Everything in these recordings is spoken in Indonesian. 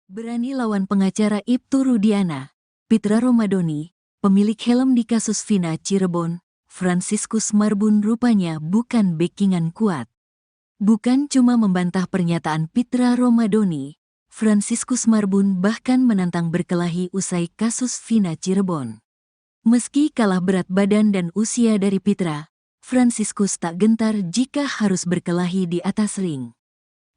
Berani lawan pengacara Ibtu Rudiana, Pitra Romadoni, pemilik helm di kasus Vina Cirebon, Franciscus Marbun rupanya bukan backingan kuat. Bukan cuma membantah pernyataan Pitra Romadoni, Franciscus Marbun bahkan menantang berkelahi usai kasus Vina Cirebon. Meski kalah berat badan dan usia dari Pitra, Franciscus tak gentar jika harus berkelahi di atas ring.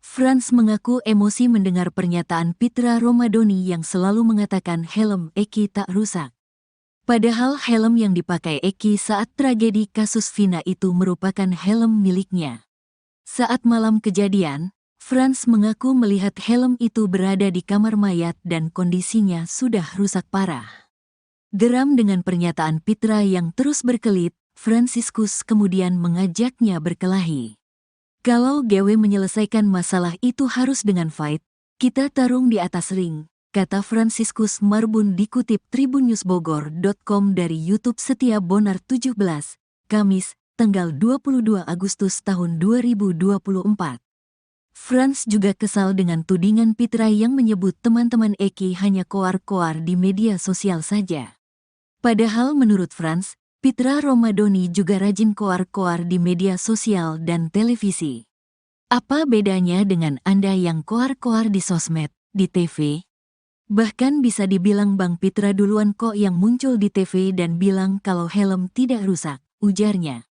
Franz mengaku emosi mendengar pernyataan Pitra Romadoni yang selalu mengatakan helm Eki tak rusak. Padahal helm yang dipakai Eki saat tragedi kasus Vina itu merupakan helm miliknya. Saat malam kejadian, Franz mengaku melihat helm itu berada di kamar mayat dan kondisinya sudah rusak parah. Geram dengan pernyataan Pitra yang terus berkelit, Franciscus kemudian mengajaknya berkelahi. Kalau GW menyelesaikan masalah itu harus dengan fight, kita tarung di atas ring, kata Franciscus Marbun dikutip tribunnewsbogor.com dari YouTube Setia Bonar 17, Kamis, tanggal 22 Agustus tahun 2024. Franz juga kesal dengan tudingan Pitra yang menyebut teman-teman Eki hanya koar-koar di media sosial saja. Padahal menurut Franz, Pitra Romadoni juga rajin koar-koar di media sosial dan televisi. Apa bedanya dengan Anda yang koar-koar di sosmed, di TV? Bahkan bisa dibilang Bang Pitra duluan kok yang muncul di TV dan bilang kalau helm tidak rusak, ujarnya.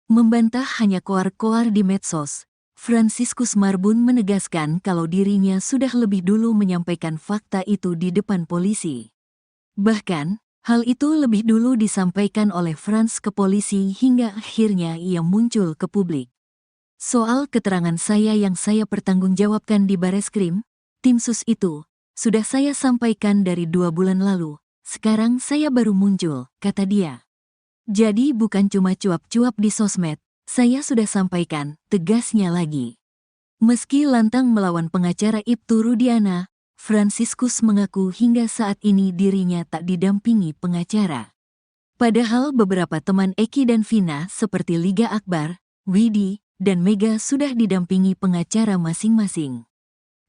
Membantah hanya koar-koar di medsos, Franciscus Marbun menegaskan kalau dirinya sudah lebih dulu menyampaikan fakta itu di depan polisi. Bahkan, hal itu lebih dulu disampaikan oleh Franz ke polisi hingga akhirnya ia muncul ke publik. Soal keterangan saya yang saya pertanggungjawabkan di Bareskrim, tim sus itu, sudah saya sampaikan dari 2 bulan lalu, sekarang saya baru muncul, kata dia. Jadi bukan cuma cuap-cuap di sosmed, saya sudah sampaikan, tegasnya lagi. Meski lantang melawan pengacara Ibtu Rudiana, Franciscus mengaku hingga saat ini dirinya tak didampingi pengacara. Padahal beberapa teman Eki dan Vina seperti Liga Akbar, Widi, dan Mega sudah didampingi pengacara masing-masing.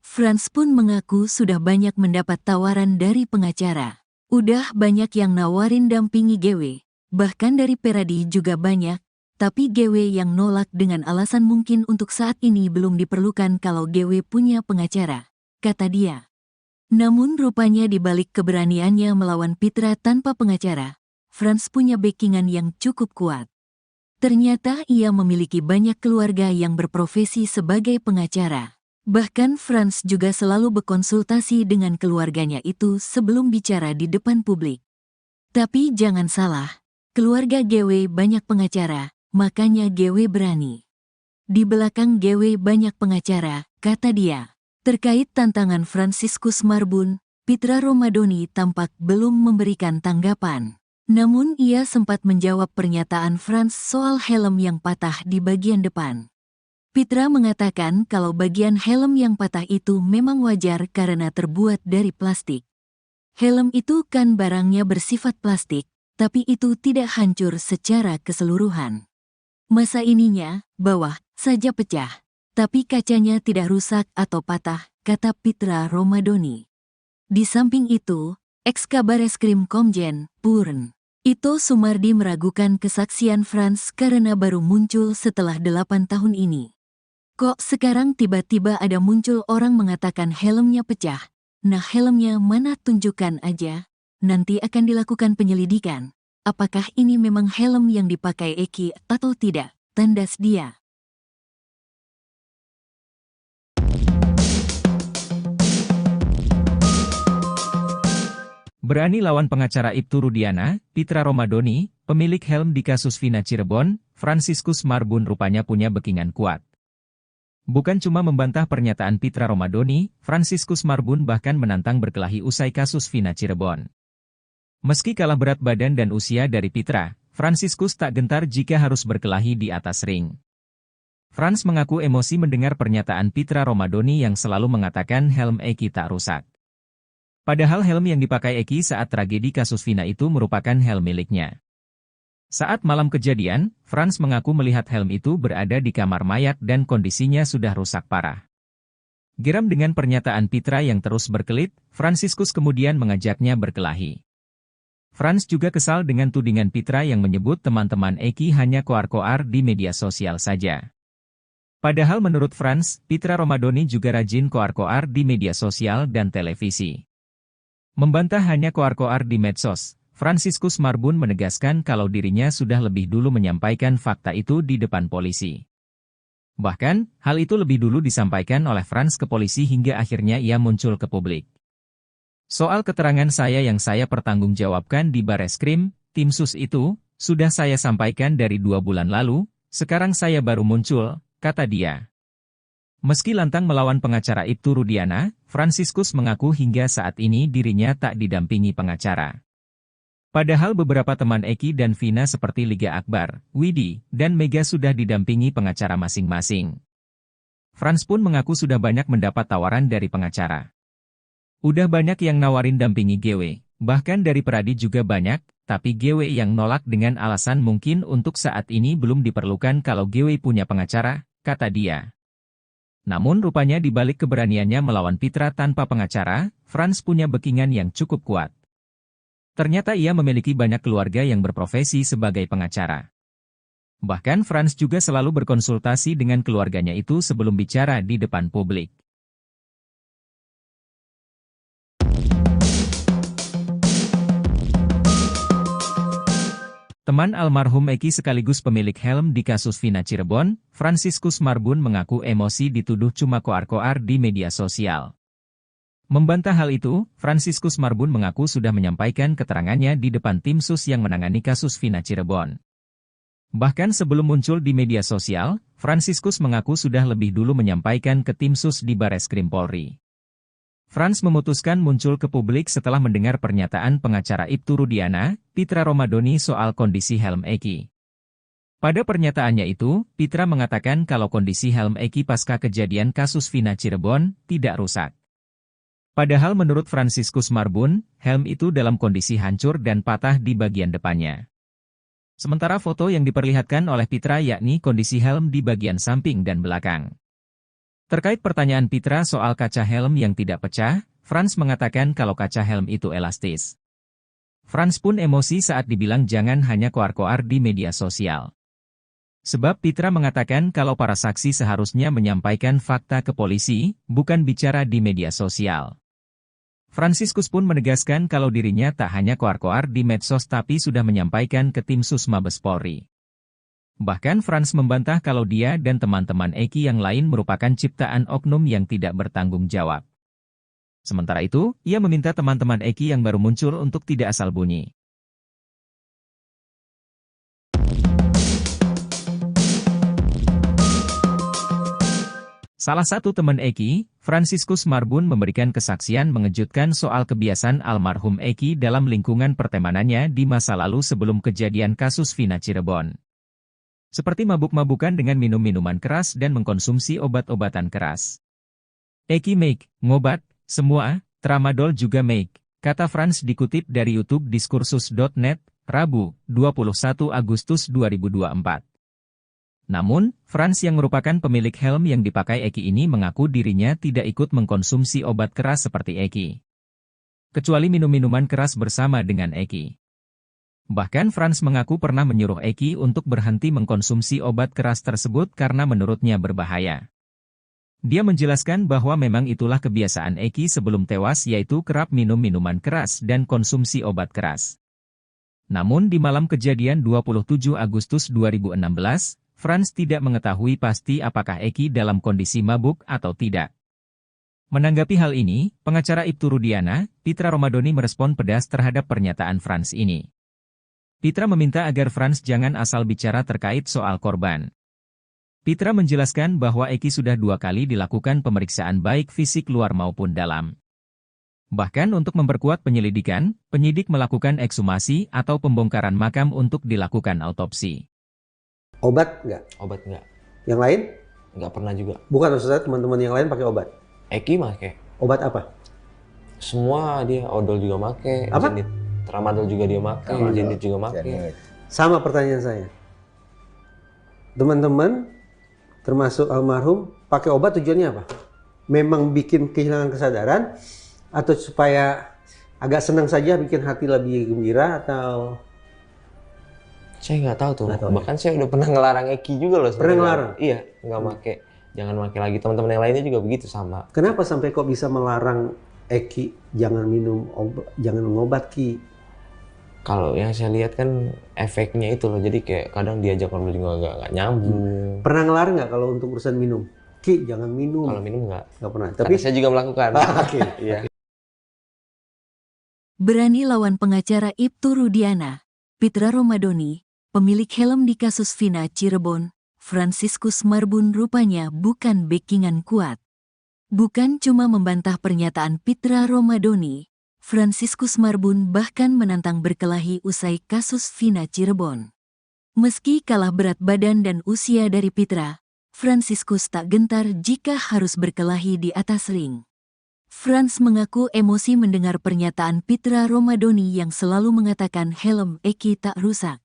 Franz pun mengaku sudah banyak mendapat tawaran dari pengacara. Udah banyak yang nawarin dampingi GW, bahkan dari Peradi juga banyak, tapi GW yang nolak dengan alasan mungkin untuk saat ini belum diperlukan kalau GW punya pengacara, kata dia. Namun rupanya di balik keberaniannya melawan Pitra tanpa pengacara, Franz punya backingan yang cukup kuat. Ternyata ia memiliki banyak keluarga yang berprofesi sebagai pengacara. Bahkan Franz juga selalu berkonsultasi dengan keluarganya itu sebelum bicara di depan publik. Tapi jangan salah, keluarga GW banyak pengacara, makanya GW berani. Di belakang GW banyak pengacara, kata dia. Terkait tantangan Franciscus Marbun, Pitra Romadoni tampak belum memberikan tanggapan. Namun ia sempat menjawab pernyataan Franz soal helm yang patah di bagian depan. Pitra mengatakan kalau bagian helm yang patah itu memang wajar karena terbuat dari plastik. Helm itu kan barangnya bersifat plastik, tapi itu tidak hancur secara keseluruhan. Masa ininya, bawah, saja pecah, tapi kacanya tidak rusak atau patah, kata Pitra Romadoni. Di samping itu, ex-Kabareskrim Komjen, Purn Ito Sumardi meragukan kesaksian Franz karena baru muncul setelah 8 tahun ini. Kok sekarang tiba-tiba ada muncul orang mengatakan helmnya pecah? Nah helmnya mana, tunjukkan aja. Nanti akan dilakukan penyelidikan. Apakah ini memang helm yang dipakai Eki atau tidak? Tandas dia. Berani lawan pengacara Ibtu Rudiana, Pitra Romadoni, pemilik helm di kasus Vina Cirebon, Franciscus Marbun rupanya punya backingan kuat. Bukan cuma membantah pernyataan Pitra Romadoni, Franciscus Marbun bahkan menantang berkelahi usai kasus Vina Cirebon. Meski kalah berat badan dan usia dari Pitra, Franciscus tak gentar jika harus berkelahi di atas ring. Franz mengaku emosi mendengar pernyataan Pitra Romadoni yang selalu mengatakan helm Eki tak rusak. Padahal helm yang dipakai Eki saat tragedi kasus Vina itu merupakan helm miliknya. Saat malam kejadian, Franz mengaku melihat helm itu berada di kamar mayat dan kondisinya sudah rusak parah. Geram dengan pernyataan Pitra yang terus berkelit, Fransiskus kemudian mengajaknya berkelahi. Frans juga kesal dengan tudingan Pitra yang menyebut teman-teman Eki hanya koar-koar di media sosial saja. Padahal menurut Frans, Pitra Romadoni juga rajin koar-koar di media sosial dan televisi. Membantah hanya koar-koar di medsos, Fransiskus Marbun menegaskan kalau dirinya sudah lebih dulu menyampaikan fakta itu di depan polisi. Bahkan, hal itu lebih dulu disampaikan oleh Frans ke polisi hingga akhirnya ia muncul ke publik. Soal keterangan saya yang saya pertanggungjawabkan di Bareskrim, tim sus itu, sudah saya sampaikan dari 2 bulan lalu, sekarang saya baru muncul, kata dia. Meski lantang melawan pengacara Ibtu Rudiana, Fransiskus mengaku hingga saat ini dirinya tak didampingi pengacara. Padahal beberapa teman Eki dan Vina seperti Liga Akbar, Widi, dan Mega sudah didampingi pengacara masing-masing. Frans pun mengaku sudah banyak mendapat tawaran dari pengacara. Udah banyak yang nawarin dampingi GW, bahkan dari Peradi juga banyak, tapi GW yang nolak dengan alasan mungkin untuk saat ini belum diperlukan kalau GW punya pengacara, kata dia. Namun rupanya di balik keberaniannya melawan Pitra tanpa pengacara, Frans punya backingan yang cukup kuat. Ternyata ia memiliki banyak keluarga yang berprofesi sebagai pengacara. Bahkan Frans juga selalu berkonsultasi dengan keluarganya itu sebelum bicara di depan publik. Teman almarhum Eki sekaligus pemilik helm di kasus Vina Cirebon, Fransiskus Marbun mengaku emosi dituduh cuma koar-koar di media sosial. Membantah hal itu, Fransiskus Marbun mengaku sudah menyampaikan keterangannya di depan tim sus yang menangani kasus Vina Cirebon. Bahkan sebelum muncul di media sosial, Fransiskus mengaku sudah lebih dulu menyampaikan ke tim sus di Bareskrim Polri. Frans memutuskan muncul ke publik setelah mendengar pernyataan pengacara Ibtu Rudiana, Pitra Romadoni soal kondisi helm Eki. Pada pernyataannya itu, Pitra mengatakan kalau kondisi helm Eki pasca kejadian kasus Vina Cirebon tidak rusak. Padahal menurut Fransiskus Marbun, helm itu dalam kondisi hancur dan patah di bagian depannya. Sementara foto yang diperlihatkan oleh Pitra yakni kondisi helm di bagian samping dan belakang. Terkait pertanyaan Pitra soal kaca helm yang tidak pecah, Frans mengatakan kalau kaca helm itu elastis. Frans pun emosi saat dibilang jangan hanya koar-koar di media sosial. Sebab Pitra mengatakan kalau para saksi seharusnya menyampaikan fakta ke polisi, bukan bicara di media sosial. Fransiskus pun menegaskan kalau dirinya tak hanya koar-koar di medsos tapi sudah menyampaikan ke tim sus Mabes Polri. Bahkan Frans membantah kalau dia dan teman-teman Eki yang lain merupakan ciptaan oknum yang tidak bertanggung jawab. Sementara itu, ia meminta teman-teman Eki yang baru muncul untuk tidak asal bunyi. Salah satu teman Eki, Fransiskus Marbun memberikan kesaksian mengejutkan soal kebiasaan almarhum Eki dalam lingkungan pertemanannya di masa lalu sebelum kejadian kasus Vina Cirebon. Seperti mabuk-mabukan dengan minum minuman keras dan mengkonsumsi obat-obatan keras. Eki make, ngobat, semua, tramadol juga make, kata Frans dikutip dari YouTube diskursus.net, Rabu, 21 Agustus 2024. Namun, Frans yang merupakan pemilik helm yang dipakai Eki ini mengaku dirinya tidak ikut mengkonsumsi obat keras seperti Eki. Kecuali minum minuman keras bersama dengan Eki. Bahkan Frans mengaku pernah menyuruh Eki untuk berhenti mengkonsumsi obat keras tersebut karena menurutnya berbahaya. Dia menjelaskan bahwa memang itulah kebiasaan Eki sebelum tewas yaitu kerap minum minuman keras dan konsumsi obat keras. Namun di malam kejadian 27 Agustus 2016, Frans tidak mengetahui pasti apakah Eki dalam kondisi mabuk atau tidak. Menanggapi hal ini, pengacara Ibtu Rudiana, Pitra Romadoni merespon pedas terhadap pernyataan Frans ini. Pitra meminta agar Frans jangan asal bicara terkait soal korban. Pitra menjelaskan bahwa Eki sudah 2 kali dilakukan pemeriksaan baik fisik luar maupun dalam. Bahkan untuk memperkuat penyelidikan, penyidik melakukan ekshumasi atau pembongkaran makam untuk dilakukan autopsi. Obat nggak? Obat nggak. Yang lain? Nggak pernah juga. Bukan, maksudnya teman-teman yang lain pakai obat? Eki pakai. Obat apa? Semua dia, odol juga pakai. Apa? Tramadol juga dia pakai, Zenit juga pakai. Sama pertanyaan saya. Teman-teman, termasuk almarhum, pakai obat tujuannya apa? memang bikin kehilangan kesadaran, atau supaya agak senang saja bikin hati lebih gembira, atau Saya nggak tahu tuh. Nggak tahu, Bahkan saya udah pernah ngelarang Eki juga loh. Pernah sebenarnya. ngelarang? Iya, nggak make. Jangan make lagi. Teman-teman yang lainnya juga begitu sama. kenapa sampai kok bisa melarang Eki jangan minum obat, jangan ngobat Ki? Kalau yang saya lihat kan efeknya itu loh. Jadi kayak kadang diajak ngobrol juga nggak nyambung. Pernah ngelarang nggak kalau untuk urusan minum? Ki, jangan minum. Kalau minum nggak. Nggak pernah. Tapi Tapi saya juga melakukan. Oke. Iya. Berani lawan pengacara Ibtu Rudiana, Pitra Romadoni, pemilik helm di kasus Vina Cirebon, Franciscus Marbun rupanya bukan backingan kuat. Bukan cuma membantah pernyataan Pitra Romadoni, Franciscus Marbun bahkan menantang berkelahi usai kasus Vina Cirebon. Meski kalah berat badan dan usia dari Pitra, Franciscus tak gentar jika harus berkelahi di atas ring. Franz mengaku emosi mendengar pernyataan Pitra Romadoni yang selalu mengatakan helm Eki tak rusak.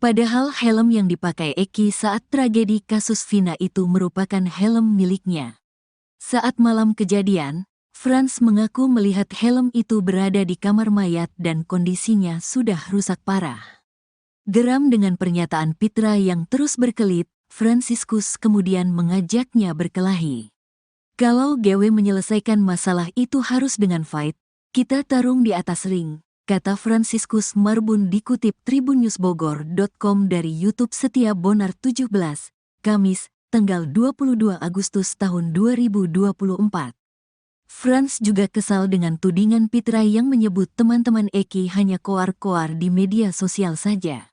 Padahal helm yang dipakai Eki saat tragedi kasus Vina itu merupakan helm miliknya. Saat malam kejadian, Franz mengaku melihat helm itu berada di kamar mayat dan kondisinya sudah rusak parah. Geram dengan pernyataan Pitra yang terus berkelit, Franciscus kemudian mengajaknya berkelahi. Kalau GW menyelesaikan masalah itu harus dengan fight, kita tarung di atas ring, kata Franciscus Marbun dikutip tribunnewsbogor.com dari YouTube Setia Bonar 17, Kamis, tanggal 22 Agustus tahun 2024. Franz juga kesal dengan tudingan Pitra yang menyebut teman-teman Eki hanya koar-koar di media sosial saja.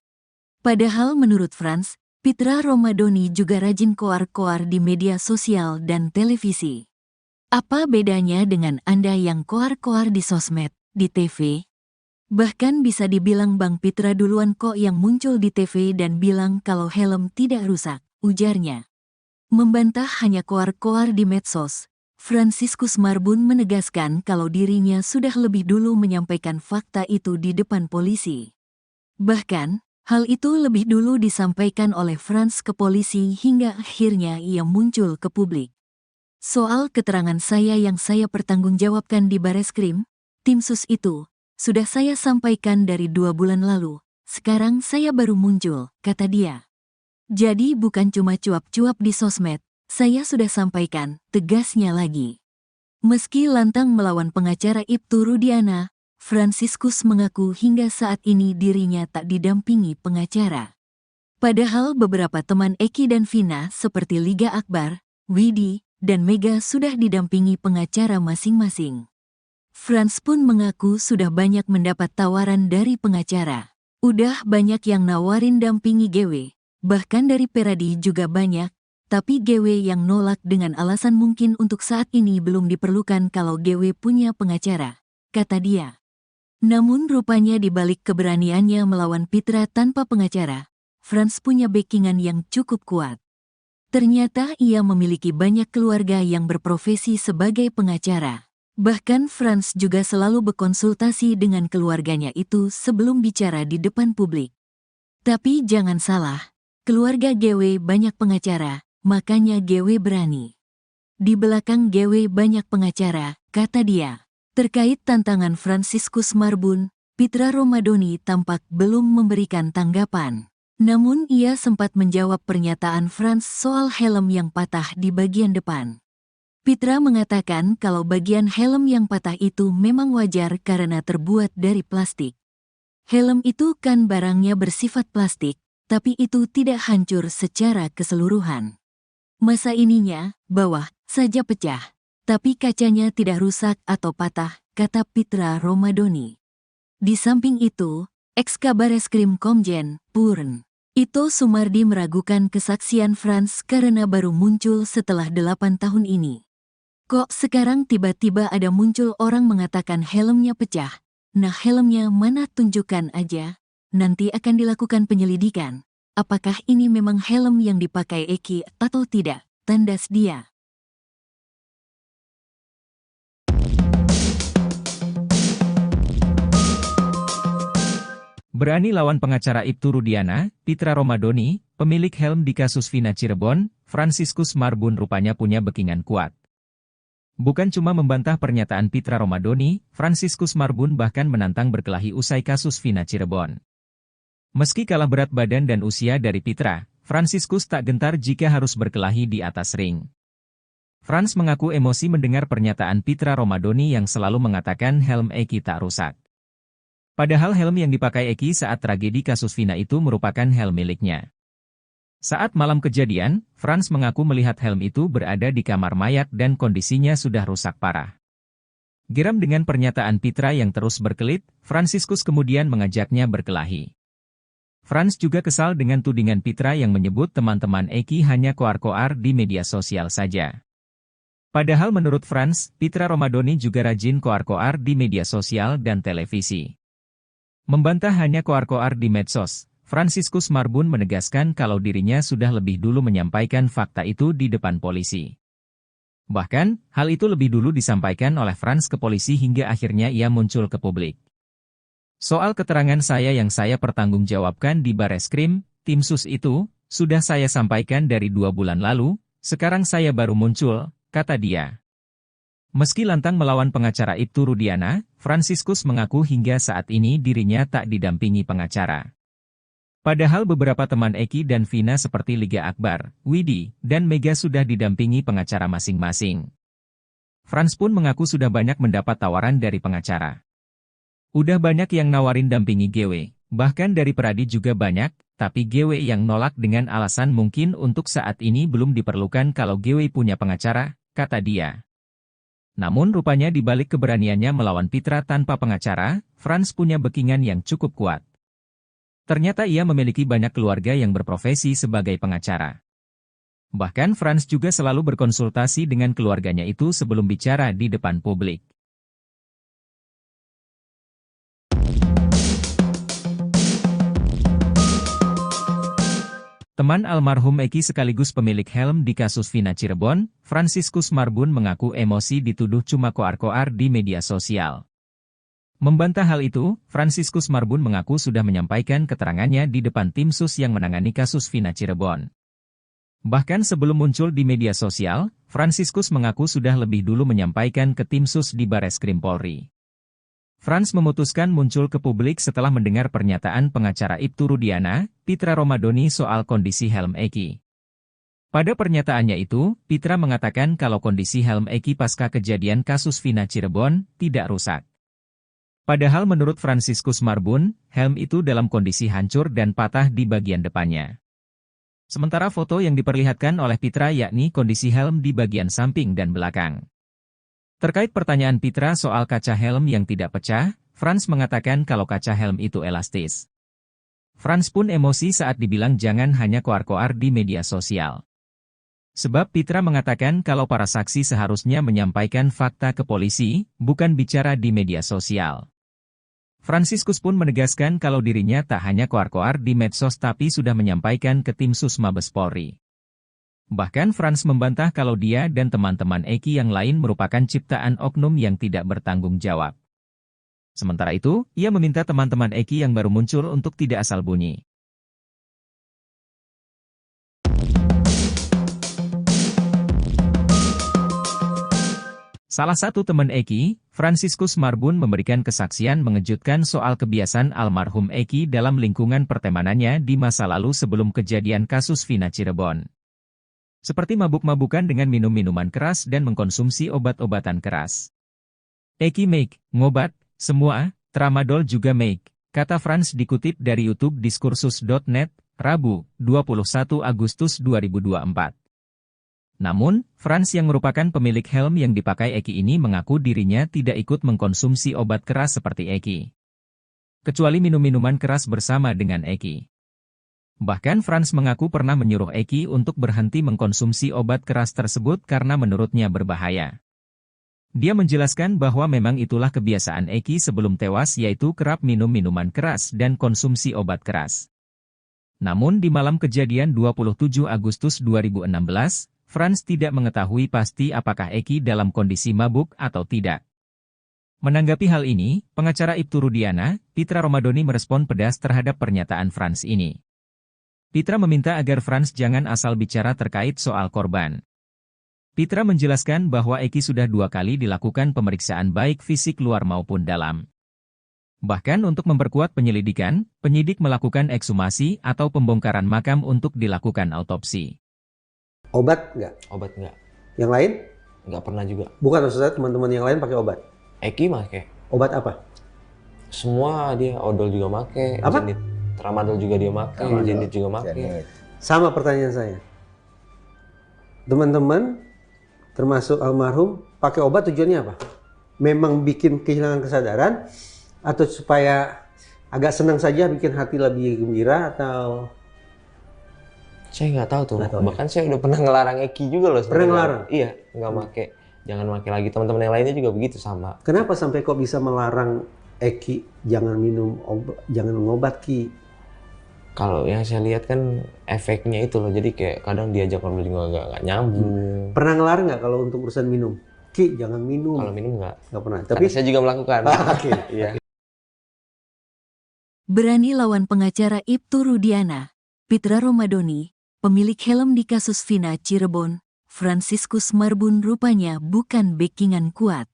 Padahal menurut Franz, Pitra Romadoni juga rajin koar-koar di media sosial dan televisi. Apa bedanya dengan Anda yang koar-koar di sosmed, di TV? Bahkan bisa dibilang Bang Pitra duluan kok yang muncul di TV dan bilang kalau helm tidak rusak, ujarnya. Membantah hanya koar-koar di medsos, Franciscus Marbun menegaskan kalau dirinya sudah lebih dulu menyampaikan fakta itu di depan polisi. Bahkan, hal itu lebih dulu disampaikan oleh Franz ke polisi hingga akhirnya ia muncul ke publik. Soal keterangan saya yang saya pertanggungjawabkan di Bareskrim, tim sus itu, sudah saya sampaikan dari 2 bulan lalu, sekarang saya baru muncul, kata dia. Jadi bukan cuma cuap-cuap di sosmed, saya sudah sampaikan, tegasnya lagi. Meski lantang melawan pengacara Ibtu Rudiana, Franciscus mengaku hingga saat ini dirinya tak didampingi pengacara. Padahal beberapa teman Eki dan Vina seperti Liga Akbar, Widi, dan Mega sudah didampingi pengacara masing-masing. Franz pun mengaku sudah banyak mendapat tawaran dari pengacara. Udah banyak yang nawarin dampingi GW, bahkan dari Peradi juga banyak, tapi GW yang nolak dengan alasan mungkin untuk saat ini belum diperlukan kalau GW punya pengacara, kata dia. Namun rupanya di balik keberaniannya melawan Pitra tanpa pengacara, Franz punya backingan yang cukup kuat. Ternyata ia memiliki banyak keluarga yang berprofesi sebagai pengacara. Bahkan Franz juga selalu berkonsultasi dengan keluarganya itu sebelum bicara di depan publik. Tapi jangan salah, keluarga GW banyak pengacara, makanya GW berani. Di belakang GW banyak pengacara, kata dia. Terkait tantangan Franciscus Marbun, Pitra Romadoni tampak belum memberikan tanggapan. Namun ia sempat menjawab pernyataan Franz soal helm yang patah di bagian depan. Pitra mengatakan kalau bagian helm yang patah itu memang wajar karena terbuat dari plastik. Helm itu kan barangnya bersifat plastik, tapi itu tidak hancur secara keseluruhan. Masa ininya, bawah, saja pecah. Tapi kacanya tidak rusak atau patah, kata Pitra Romadoni. Di samping itu, ex-Kabareskrim Komjen, Purn Ito Sumardi meragukan kesaksian Franz karena baru muncul setelah 8 tahun ini. Kok sekarang tiba-tiba ada muncul orang mengatakan helmnya pecah? Nah helmnya mana tunjukkan aja? Nanti akan dilakukan penyelidikan. Apakah ini memang helm yang dipakai Eki atau tidak? Tandas dia. Berani lawan pengacara Ibtu Rudiana, Pitra Romadoni, pemilik helm di kasus Vina Cirebon, Franciscus Marbun rupanya punya backingan kuat. Bukan cuma membantah pernyataan Pitra Romadoni, Franciscus Marbun bahkan menantang berkelahi usai kasus Vina Cirebon. Meski kalah berat badan dan usia dari Pitra, Franciscus tak gentar jika harus berkelahi di atas ring. Franz mengaku emosi mendengar pernyataan Pitra Romadoni yang selalu mengatakan helm Eki tak rusak. Padahal helm yang dipakai Eki saat tragedi kasus Vina itu merupakan helm miliknya. Saat malam kejadian, Franz mengaku melihat helm itu berada di kamar mayat dan kondisinya sudah rusak parah. Geram dengan pernyataan Pitra yang terus berkelit, Franciscus kemudian mengajaknya berkelahi. Franz juga kesal dengan tudingan Pitra yang menyebut teman-teman Eki hanya koar-koar di media sosial saja. Padahal menurut Franz, Pitra Romadoni juga rajin koar-koar di media sosial dan televisi. Membantah hanya koar-koar di medsos, Franciscus Marbun menegaskan kalau dirinya sudah lebih dulu menyampaikan fakta itu di depan polisi. Bahkan, hal itu lebih dulu disampaikan oleh Franz ke polisi hingga akhirnya ia muncul ke publik. Soal keterangan saya yang saya pertanggungjawabkan di Bareskrim, tim sus itu, sudah saya sampaikan dari 2 bulan lalu, sekarang saya baru muncul, kata dia. Meski lantang melawan pengacara Ibtu Rudiana, Franciscus mengaku hingga saat ini dirinya tak didampingi pengacara. Padahal beberapa teman Eki dan Vina seperti Liga Akbar, Widi, dan Mega sudah didampingi pengacara masing-masing. Franz pun mengaku sudah banyak mendapat tawaran dari pengacara. Udah banyak yang nawarin dampingi GW, bahkan dari Peradi juga banyak, tapi GW yang nolak dengan alasan mungkin untuk saat ini belum diperlukan kalau GW punya pengacara, kata dia. Namun rupanya di balik keberaniannya melawan Pitra tanpa pengacara, Franz punya backingan yang cukup kuat. Ternyata ia memiliki banyak keluarga yang berprofesi sebagai pengacara. Bahkan Franz juga selalu berkonsultasi dengan keluarganya itu sebelum bicara di depan publik. Teman almarhum Eki sekaligus pemilik helm di kasus Vina Cirebon, Franciscus Marbun mengaku emosi dituduh cuma koar-koar di media sosial. Membantah hal itu, Franciscus Marbun mengaku sudah menyampaikan keterangannya di depan tim sus yang menangani kasus Vina Cirebon. Bahkan sebelum muncul di media sosial, Franciscus mengaku sudah lebih dulu menyampaikan ke tim sus di Bareskrim Polri. Franz memutuskan muncul ke publik setelah mendengar pernyataan pengacara Ibtu Rudiana, Pitra Romadoni soal kondisi helm Eki. Pada pernyataannya itu, Pitra mengatakan kalau kondisi helm Eki pasca kejadian kasus Vina Cirebon tidak rusak. Padahal menurut Franciscus Marbun, helm itu dalam kondisi hancur dan patah di bagian depannya. Sementara foto yang diperlihatkan oleh Pitra yakni kondisi helm di bagian samping dan belakang. Terkait pertanyaan Pitra soal kaca helm yang tidak pecah, Franz mengatakan kalau kaca helm itu elastis. Franz pun emosi saat dibilang jangan hanya koar-koar di media sosial. Sebab Pitra mengatakan kalau para saksi seharusnya menyampaikan fakta ke polisi, bukan bicara di media sosial. Franciscus pun menegaskan kalau dirinya tak hanya koar-koar di medsos tapi sudah menyampaikan ke tim sus Mabes Polri. Bahkan Franz membantah kalau dia dan teman-teman Eki yang lain merupakan ciptaan oknum yang tidak bertanggung jawab. Sementara itu, ia meminta teman-teman Eki yang baru muncul untuk tidak asal bunyi. Salah satu teman Eki, Franciscus Marbun memberikan kesaksian mengejutkan soal kebiasaan almarhum Eki dalam lingkungan pertemanannya di masa lalu sebelum kejadian kasus Vina Cirebon. Seperti mabuk-mabukan dengan minum minuman keras dan mengkonsumsi obat-obatan keras. Eki make, ngobat, semua, tramadol juga make, kata Franz dikutip dari YouTube diskursus.net, Rabu, 21 Agustus 2024. Namun, Franz yang merupakan pemilik helm yang dipakai Eki ini mengaku dirinya tidak ikut mengkonsumsi obat keras seperti Eki. Kecuali minum minuman keras bersama dengan Eki. Bahkan Franz mengaku pernah menyuruh Eki untuk berhenti mengkonsumsi obat keras tersebut karena menurutnya berbahaya. Dia menjelaskan bahwa memang itulah kebiasaan Eki sebelum tewas yaitu kerap minum minuman keras dan konsumsi obat keras. Namun di malam kejadian 27 Agustus 2016, Franz tidak mengetahui pasti apakah Eki dalam kondisi mabuk atau tidak. Menanggapi hal ini, pengacara Ibtu Rudiana, Pitra Romadoni merespon pedas terhadap pernyataan Franz ini. Pitra meminta agar Franz jangan asal bicara terkait soal korban. Pitra menjelaskan bahwa Eki sudah 2 kali dilakukan pemeriksaan baik fisik luar maupun dalam. Bahkan untuk memperkuat penyelidikan, penyidik melakukan ekshumasi atau pembongkaran makam untuk dilakukan autopsi. Obat nggak? Obat nggak. Yang lain? Nggak pernah juga. Bukan, maksud saya teman-teman yang lain pakai obat. Eki make. Obat apa? Semua dia, odol juga make. Apa? Jenit. Tramadol juga dia make. Jenit juga make. Sama pertanyaan saya. Teman-teman, termasuk almarhum, pakai obat tujuannya apa? Memang bikin kehilangan kesadaran, atau supaya agak senang saja, bikin hati lebih gembira, atau... Saya nggak tahu tuh. Nggak tahu, Bahkan saya udah pernah ngelarang Eki juga loh. Pernah ngelarang? Iya, nggak make. Jangan make lagi. Teman-teman yang lainnya juga begitu sama. Kenapa sampai kok bisa melarang Eki jangan minum obat, jangan ngobat Ki? Kalau yang saya lihat kan efeknya itu loh. Jadi kayak kadang diajak ngobrol juga nggak nyambung. Pernah ngelarang nggak kalau untuk urusan minum? Ki, jangan minum. Kalau minum nggak. Nggak pernah. Tapi Tapi saya juga melakukan. Oke. Iya. Berani lawan pengacara Ibtu Rudiana, Pitra Romadoni, pemilik helm di kasus Vina Cirebon, Franciscus Marbun rupanya bukan backingan kuat.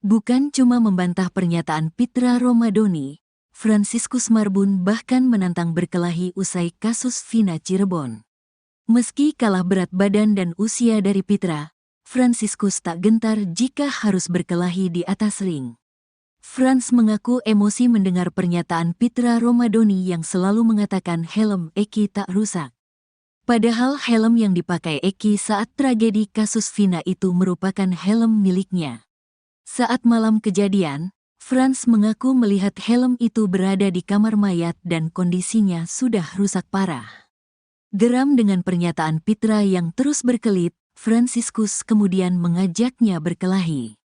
Bukan cuma membantah pernyataan Pitra Romadoni, Franciscus Marbun bahkan menantang berkelahi usai kasus Vina Cirebon. Meski kalah berat badan dan usia dari Pitra, Franciscus tak gentar jika harus berkelahi di atas ring. Franz mengaku emosi mendengar pernyataan Pitra Romadoni yang selalu mengatakan helm Eki tak rusak. Padahal helm yang dipakai Eki saat tragedi kasus Vina itu merupakan helm miliknya. Saat malam kejadian, Franz mengaku melihat helm itu berada di kamar mayat dan kondisinya sudah rusak parah. Geram dengan pernyataan Pitra yang terus berkelit, Franciscus kemudian mengajaknya berkelahi.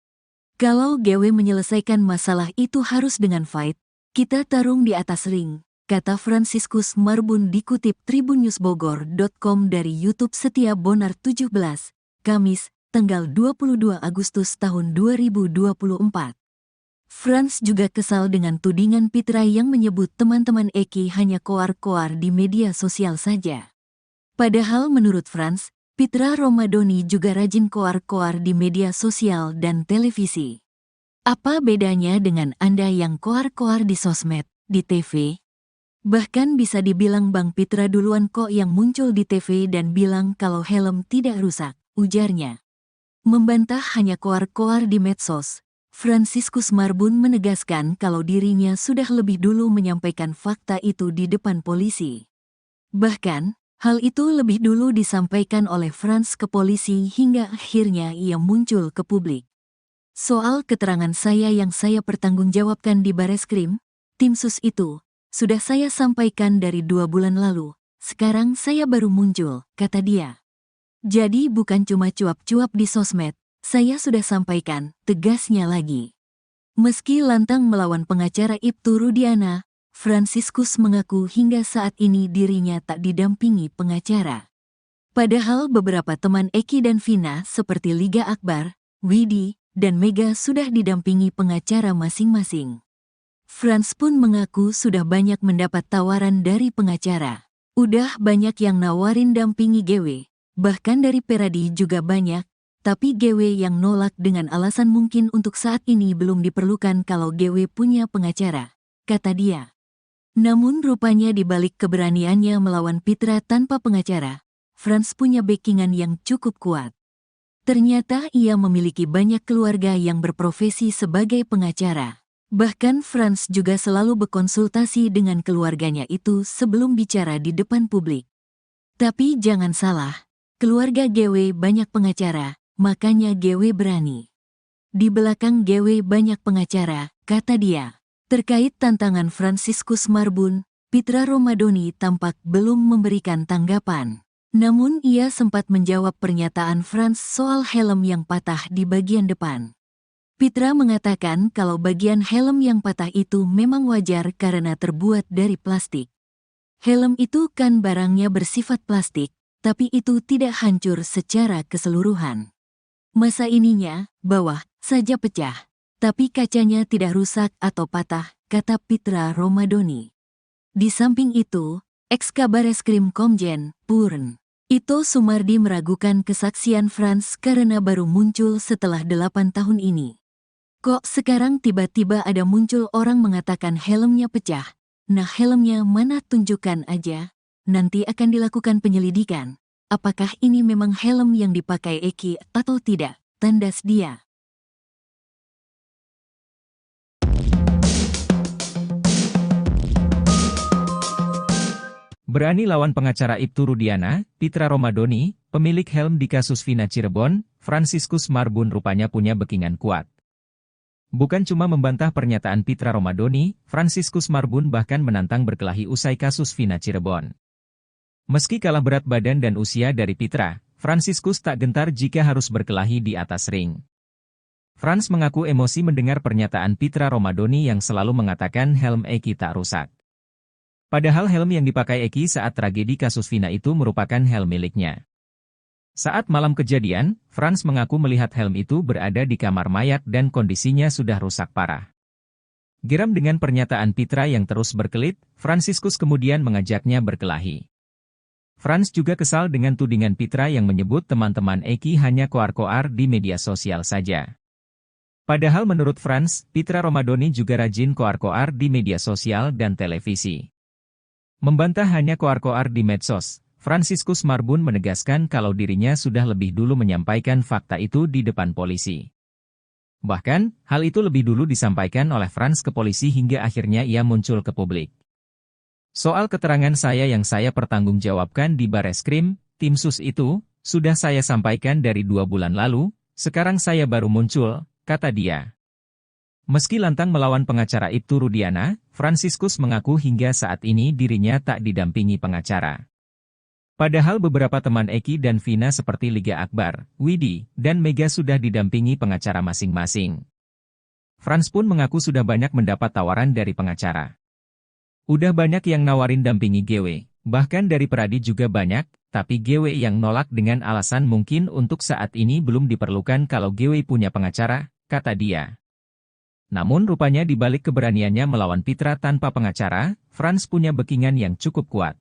Kalau GW menyelesaikan masalah itu harus dengan fight, kita tarung di atas ring, kata Franciscus Marbun dikutip tribunnewsbogor.com dari YouTube Setia Bonar 17, Kamis, tanggal 22 Agustus tahun 2024. Franz juga kesal dengan tudingan Pitra yang menyebut teman-teman Eki hanya koar-koar di media sosial saja. Padahal menurut Franz, Pitra Romadoni juga rajin koar-koar di media sosial dan televisi. Apa bedanya dengan Anda yang koar-koar di sosmed, di TV? Bahkan bisa dibilang Bang Pitra duluan kok yang muncul di TV dan bilang kalau helm tidak rusak, ujarnya. Membantah hanya koar-koar di medsos, Franciscus Marbun menegaskan kalau dirinya sudah lebih dulu menyampaikan fakta itu di depan polisi. Bahkan, hal itu lebih dulu disampaikan oleh Franz ke polisi hingga akhirnya ia muncul ke publik. Soal keterangan saya yang saya pertanggungjawabkan di Bareskrim, tim sus itu, sudah saya sampaikan dari 2 bulan lalu, sekarang saya baru muncul, kata dia. Jadi bukan cuma cuap-cuap di sosmed, saya sudah sampaikan, tegasnya lagi. Meski lantang melawan pengacara Ibtu Rudiana, Franciscus mengaku hingga saat ini dirinya tak didampingi pengacara. Padahal beberapa teman Eki dan Vina seperti Liga Akbar, Widi, dan Mega sudah didampingi pengacara masing-masing. Franz pun mengaku sudah banyak mendapat tawaran dari pengacara. Udah banyak yang nawarin dampingi GW, bahkan dari Peradi juga banyak, tapi GW yang nolak dengan alasan mungkin untuk saat ini belum diperlukan kalau GW punya pengacara, kata dia. Namun rupanya di balik keberaniannya melawan Pitra tanpa pengacara, Franz punya backingan yang cukup kuat. Ternyata ia memiliki banyak keluarga yang berprofesi sebagai pengacara. Bahkan Franz juga selalu berkonsultasi dengan keluarganya itu sebelum bicara di depan publik. Tapi jangan salah, keluarga GW banyak pengacara, makanya GW berani. Di belakang GW banyak pengacara, kata dia. Terkait tantangan Franciscus Marbun, Pitra Romadoni tampak belum memberikan tanggapan. Namun ia sempat menjawab pernyataan Franz soal helm yang patah di bagian depan. Pitra mengatakan kalau bagian helm yang patah itu memang wajar karena terbuat dari plastik. Helm itu kan barangnya bersifat plastik, tapi itu tidak hancur secara keseluruhan. Masa ininya, bawah, saja pecah, tapi kacanya tidak rusak atau patah, kata Pitra Romadoni. Di samping itu, ex-Kabareskrim Komjen, Purn, Ito Sumardi meragukan kesaksian Frans karena baru muncul setelah 8 tahun ini. Kok sekarang tiba-tiba ada muncul orang mengatakan helmnya pecah? Nah, helmnya mana, tunjukkan aja. Nanti akan dilakukan penyelidikan. Apakah ini memang helm yang dipakai Eki atau tidak? Tandas dia. Berani lawan pengacara Ibtu Rudiana, Pitra Romadoni, pemilik helm di kasus Vina Cirebon, Franciscus Marbun rupanya punya backingan kuat. Bukan cuma membantah pernyataan Pitra Romadoni, Franciscus Marbun bahkan menantang berkelahi usai kasus Vina Cirebon. Meski kalah berat badan dan usia dari Pitra, Franciscus tak gentar jika harus berkelahi di atas ring. Frans mengaku emosi mendengar pernyataan Pitra Romadoni yang selalu mengatakan helm Eki tak rusak. Padahal helm yang dipakai Eki saat tragedi kasus Vina itu merupakan helm miliknya. Saat malam kejadian, Frans mengaku melihat helm itu berada di kamar mayat dan kondisinya sudah rusak parah. Geram dengan pernyataan Pitra yang terus berkelit, Franciscus kemudian mengajaknya berkelahi. Frans juga kesal dengan tudingan Pitra yang menyebut teman-teman Eki hanya koar-koar di media sosial saja. Padahal menurut Frans, Pitra Romadoni juga rajin koar-koar di media sosial dan televisi. Membantah hanya koar-koar di medsos, Franciscus Marbun menegaskan kalau dirinya sudah lebih dulu menyampaikan fakta itu di depan polisi. Bahkan, hal itu lebih dulu disampaikan oleh Frans ke polisi hingga akhirnya ia muncul ke publik. Soal keterangan saya yang saya pertanggungjawabkan di Bareskrim, tim sus itu, sudah saya sampaikan dari 2 bulan lalu, sekarang saya baru muncul, kata dia. Meski lantang melawan pengacara Ibtu Rudiana, Franciscus mengaku hingga saat ini dirinya tak didampingi pengacara. Padahal beberapa teman Eki dan Vina seperti Liga Akbar, Widi, dan Mega sudah didampingi pengacara masing-masing. Frans pun mengaku sudah banyak mendapat tawaran dari pengacara. Udah banyak yang nawarin dampingi GW, bahkan dari Peradi juga banyak, tapi GW yang nolak dengan alasan mungkin untuk saat ini belum diperlukan kalau GW punya pengacara, kata dia. Namun rupanya di balik keberaniannya melawan Pitra tanpa pengacara, Frans punya backingan yang cukup kuat.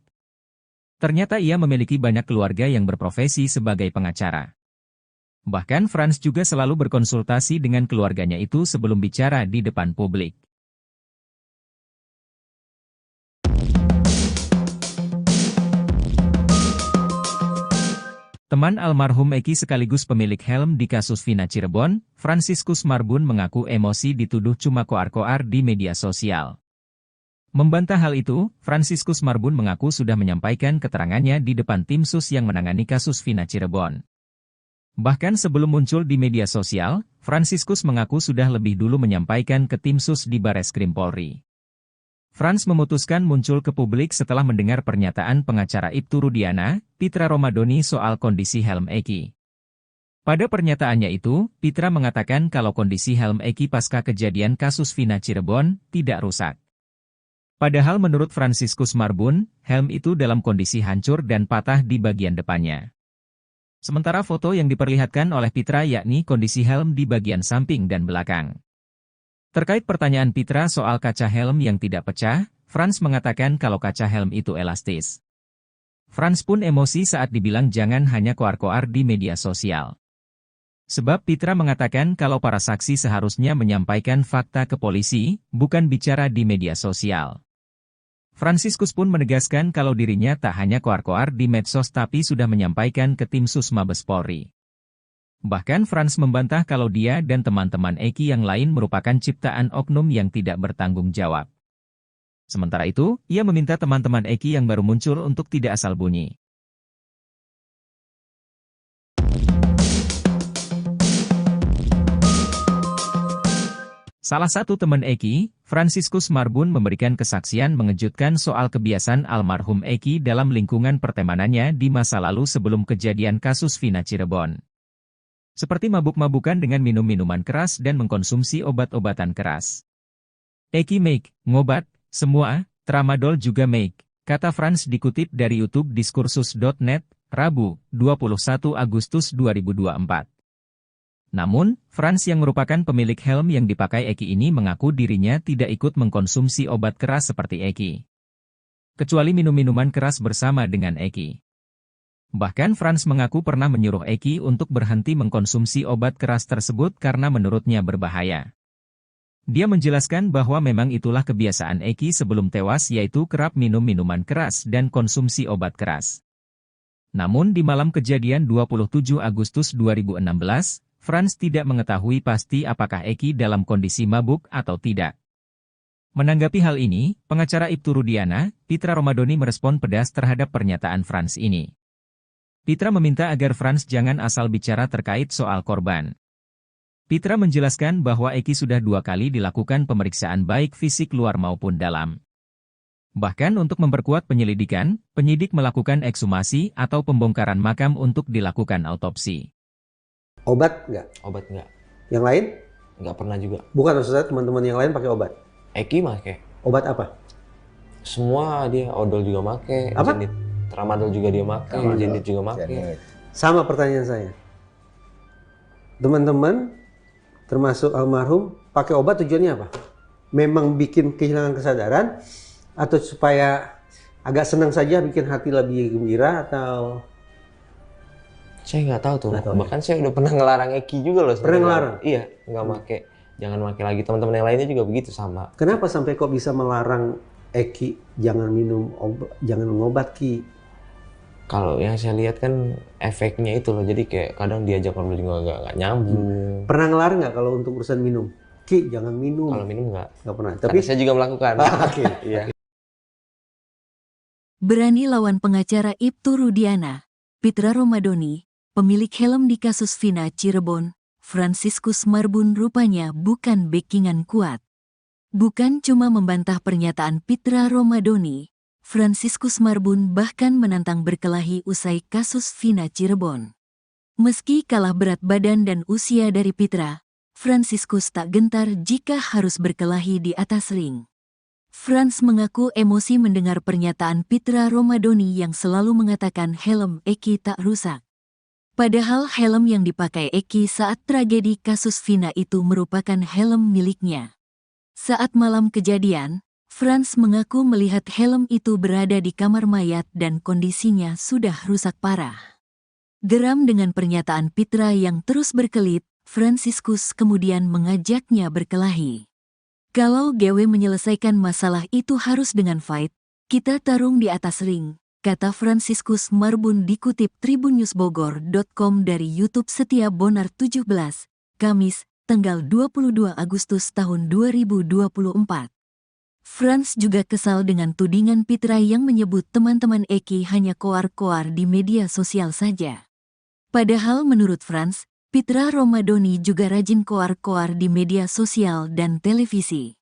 Ternyata ia memiliki banyak keluarga yang berprofesi sebagai pengacara. Bahkan Frans juga selalu berkonsultasi dengan keluarganya itu sebelum bicara di depan publik. Teman almarhum Eki sekaligus pemilik helm di kasus Vina Cirebon, Franciscus Marbun mengaku emosi dituduh cuma koar-koar di media sosial. Membantah hal itu, Franciscus Marbun mengaku sudah menyampaikan keterangannya di depan tim sus yang menangani kasus Vina Cirebon. Bahkan sebelum muncul di media sosial, Franciscus mengaku sudah lebih dulu menyampaikan ke tim sus di Bareskrim Polri. Frans memutuskan muncul ke publik setelah mendengar pernyataan pengacara Ibtu Rudiana, Pitra Romadoni soal kondisi helm Eki. Pada pernyataannya itu, Pitra mengatakan kalau kondisi helm Eki pasca kejadian kasus Vina Cirebon tidak rusak. Padahal menurut Franciscus Marbun, helm itu dalam kondisi hancur dan patah di bagian depannya. Sementara foto yang diperlihatkan oleh Pitra yakni kondisi helm di bagian samping dan belakang. Terkait pertanyaan Pitra soal kaca helm yang tidak pecah, Frans mengatakan kalau kaca helm itu elastis. Frans pun emosi saat dibilang jangan hanya koar-koar di media sosial. Sebab Pitra mengatakan kalau para saksi seharusnya menyampaikan fakta ke polisi, bukan bicara di media sosial. Franciscus pun menegaskan kalau dirinya tak hanya koar-koar di medsos tapi sudah menyampaikan ke tim sus Mabes Polri. Bahkan Frans membantah kalau dia dan teman-teman Eki yang lain merupakan ciptaan oknum yang tidak bertanggung jawab. Sementara itu, ia meminta teman-teman Eki yang baru muncul untuk tidak asal bunyi. Salah satu teman Eki, Franciscus Marbun memberikan kesaksian mengejutkan soal kebiasaan almarhum Eki dalam lingkungan pertemanannya di masa lalu sebelum kejadian kasus Vina Cirebon. Seperti mabuk-mabukan dengan minum minuman keras dan mengkonsumsi obat-obatan keras. Eki make, ngobat, semua, tramadol juga make, kata Frans dikutip dari YouTube diskursus.net, Rabu, 21 Agustus 2024. Namun, Frans yang merupakan pemilik helm yang dipakai Eki ini mengaku dirinya tidak ikut mengkonsumsi obat keras seperti Eki. Kecuali minum minuman keras bersama dengan Eki. Bahkan Franz mengaku pernah menyuruh Eki untuk berhenti mengkonsumsi obat keras tersebut karena menurutnya berbahaya. Dia menjelaskan bahwa memang itulah kebiasaan Eki sebelum tewas, yaitu kerap minum minuman keras dan konsumsi obat keras. Namun di malam kejadian 27 Agustus 2016, Franz tidak mengetahui pasti apakah Eki dalam kondisi mabuk atau tidak. Menanggapi hal ini, pengacara Ibtu Rudiana, Pitra Romadhoni merespon pedas terhadap pernyataan Franz ini. Pitra meminta agar Franz jangan asal bicara terkait soal korban. Pitra menjelaskan bahwa Eki sudah 2 kali dilakukan pemeriksaan baik fisik luar maupun dalam. Bahkan untuk memperkuat penyelidikan, penyidik melakukan ekshumasi atau pembongkaran makam untuk dilakukan autopsi. Obat nggak? Obat nggak. Yang lain? Nggak pernah juga. Bukan, maksudnya teman-teman yang lain pakai obat? Eki make. Obat apa? Semua dia, odol juga make. Apa? Jenit. Tramadol juga dia make. Jenit juga make. Sama pertanyaan saya. Teman-teman, termasuk almarhum, pakai obat tujuannya apa? Memang bikin kehilangan kesadaran? Atau supaya agak senang saja, bikin hati lebih gembira, atau... Saya nggak tahu tuh. Nggak tahu, Bahkan saya udah pernah ngelarang Eki juga loh. Pernah ngelarang? Iya, nggak make. Jangan make lagi. Teman-teman yang lainnya juga begitu sama. Kenapa sampai kok bisa melarang Eki jangan minum obat, jangan ngobat Ki? Kalau yang saya lihat kan efeknya itu loh. Jadi kayak kadang diajak ngobrol juga nggak nyambung. Pernah ngelarang nggak kalau untuk urusan minum? Ki, jangan minum. Kalau minum nggak. Nggak pernah. Tapi saya juga melakukan. Oke. Iya. Berani lawan pengacara Ibtu Rudiana, Pitra Romadhoni, pemilik helm di kasus Vina Cirebon, Franciscus Marbun rupanya bukan backingan kuat. Bukan cuma membantah pernyataan Pitra Romadhoni, Franciscus Marbun bahkan menantang berkelahi usai kasus Vina Cirebon. Meski kalah berat badan dan usia dari Pitra, Franciscus tak gentar jika harus berkelahi di atas ring. Franz mengaku emosi mendengar pernyataan Pitra Romadhoni yang selalu mengatakan helm Eki tak rusak. Padahal helm yang dipakai Eki saat tragedi kasus Vina itu merupakan helm miliknya. Saat malam kejadian, Franz mengaku melihat helm itu berada di kamar mayat dan kondisinya sudah rusak parah. Geram dengan pernyataan Pitra yang terus berkelit, Franciscus kemudian mengajaknya berkelahi. Kalau GW menyelesaikan masalah itu harus dengan fight, kita tarung di atas ring, kata Franciscus Marbun dikutip tribunnewsbogor.com dari YouTube Setia Bonar 17, Kamis, tanggal 22 Agustus tahun 2024. Franz juga kesal dengan tudingan Pitra yang menyebut teman-teman Eki hanya koar-koar di media sosial saja. Padahal menurut Franz, Pitra Romadhoni juga rajin koar-koar di media sosial dan televisi.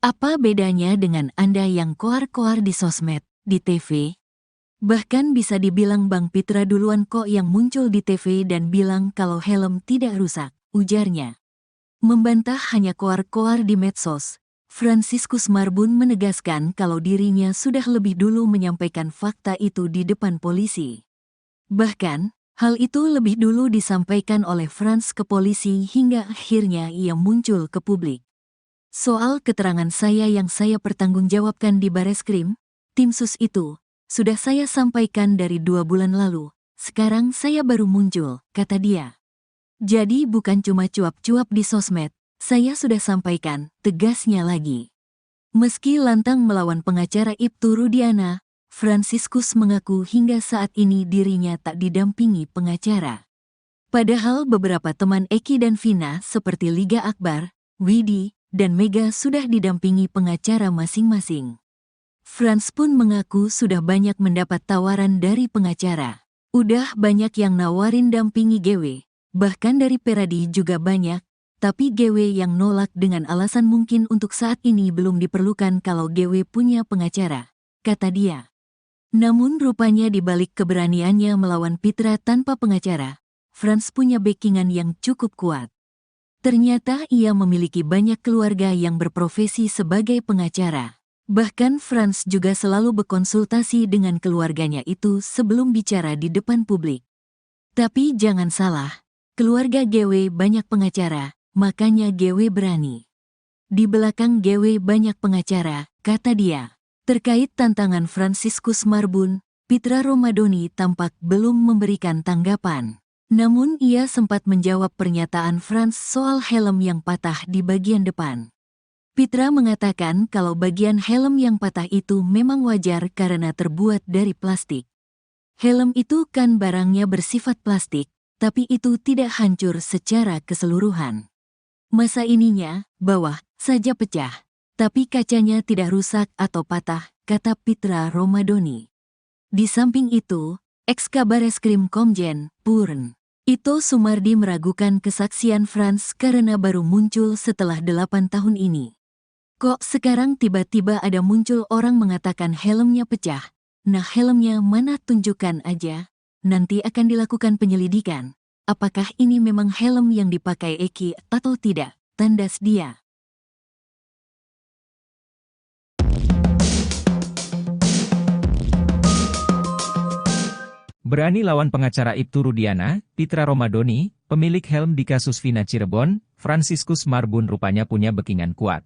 Apa bedanya dengan Anda yang koar-koar di sosmed, di TV? Bahkan bisa dibilang Bang Pitra duluan kok yang muncul di TV dan bilang kalau helm tidak rusak, ujarnya. Membantah hanya koar-koar di medsos, Franciscus Marbun menegaskan kalau dirinya sudah lebih dulu menyampaikan fakta itu di depan polisi. Bahkan, hal itu lebih dulu disampaikan oleh Franz ke polisi hingga akhirnya ia muncul ke publik. Soal keterangan saya yang saya pertanggungjawabkan di Bareskrim, tim sus itu, sudah saya sampaikan dari 2 bulan lalu, sekarang saya baru muncul, kata dia. Jadi bukan cuma cuap-cuap di sosmed, saya sudah sampaikan, tegasnya lagi. Meski lantang melawan pengacara Ibtu Rudiana, Franciscus mengaku hingga saat ini dirinya tak didampingi pengacara. Padahal beberapa teman Eki dan Vina seperti Liga Akbar, Widi, dan Mega sudah didampingi pengacara masing-masing. Franz pun mengaku sudah banyak mendapat tawaran dari pengacara. Udah banyak yang nawarin dampingi GW, bahkan dari Peradi juga banyak, tapi GW yang nolak dengan alasan mungkin untuk saat ini belum diperlukan kalau GW punya pengacara, kata dia. Namun rupanya di balik keberaniannya melawan Pitra tanpa pengacara, Franz punya backingan yang cukup kuat. Ternyata ia memiliki banyak keluarga yang berprofesi sebagai pengacara. Bahkan Franz juga selalu berkonsultasi dengan keluarganya itu sebelum bicara di depan publik. Tapi jangan salah, keluarga GW banyak pengacara, makanya GW berani. Di belakang GW banyak pengacara, kata dia. Terkait tantangan Franciscus Marbun, Pitra Romadoni tampak belum memberikan tanggapan. Namun ia sempat menjawab pernyataan Frans soal helm yang patah di bagian depan. Pitra mengatakan kalau bagian helm yang patah itu memang wajar karena terbuat dari plastik. Helm itu kan barangnya bersifat plastik, tapi itu tidak hancur secara keseluruhan. Masa ininya, bawah saja pecah, tapi kacanya tidak rusak atau patah, kata Pitra Romadoni. Di samping itu, ex-Kabareskrim Komjen Purn Ito Sumardi meragukan kesaksian Frans karena baru muncul setelah 8 tahun ini. Kok sekarang tiba-tiba ada muncul orang mengatakan helmnya pecah? Nah, helmnya mana, tunjukkan aja. Nanti akan dilakukan penyelidikan. Apakah ini memang helm yang dipakai Eki atau tidak? Tandas dia. Berani lawan pengacara Ibtu Rudiana, Pitra Romadoni, pemilik helm di kasus Vina Cirebon, Franciscus Marbun rupanya punya backingan kuat.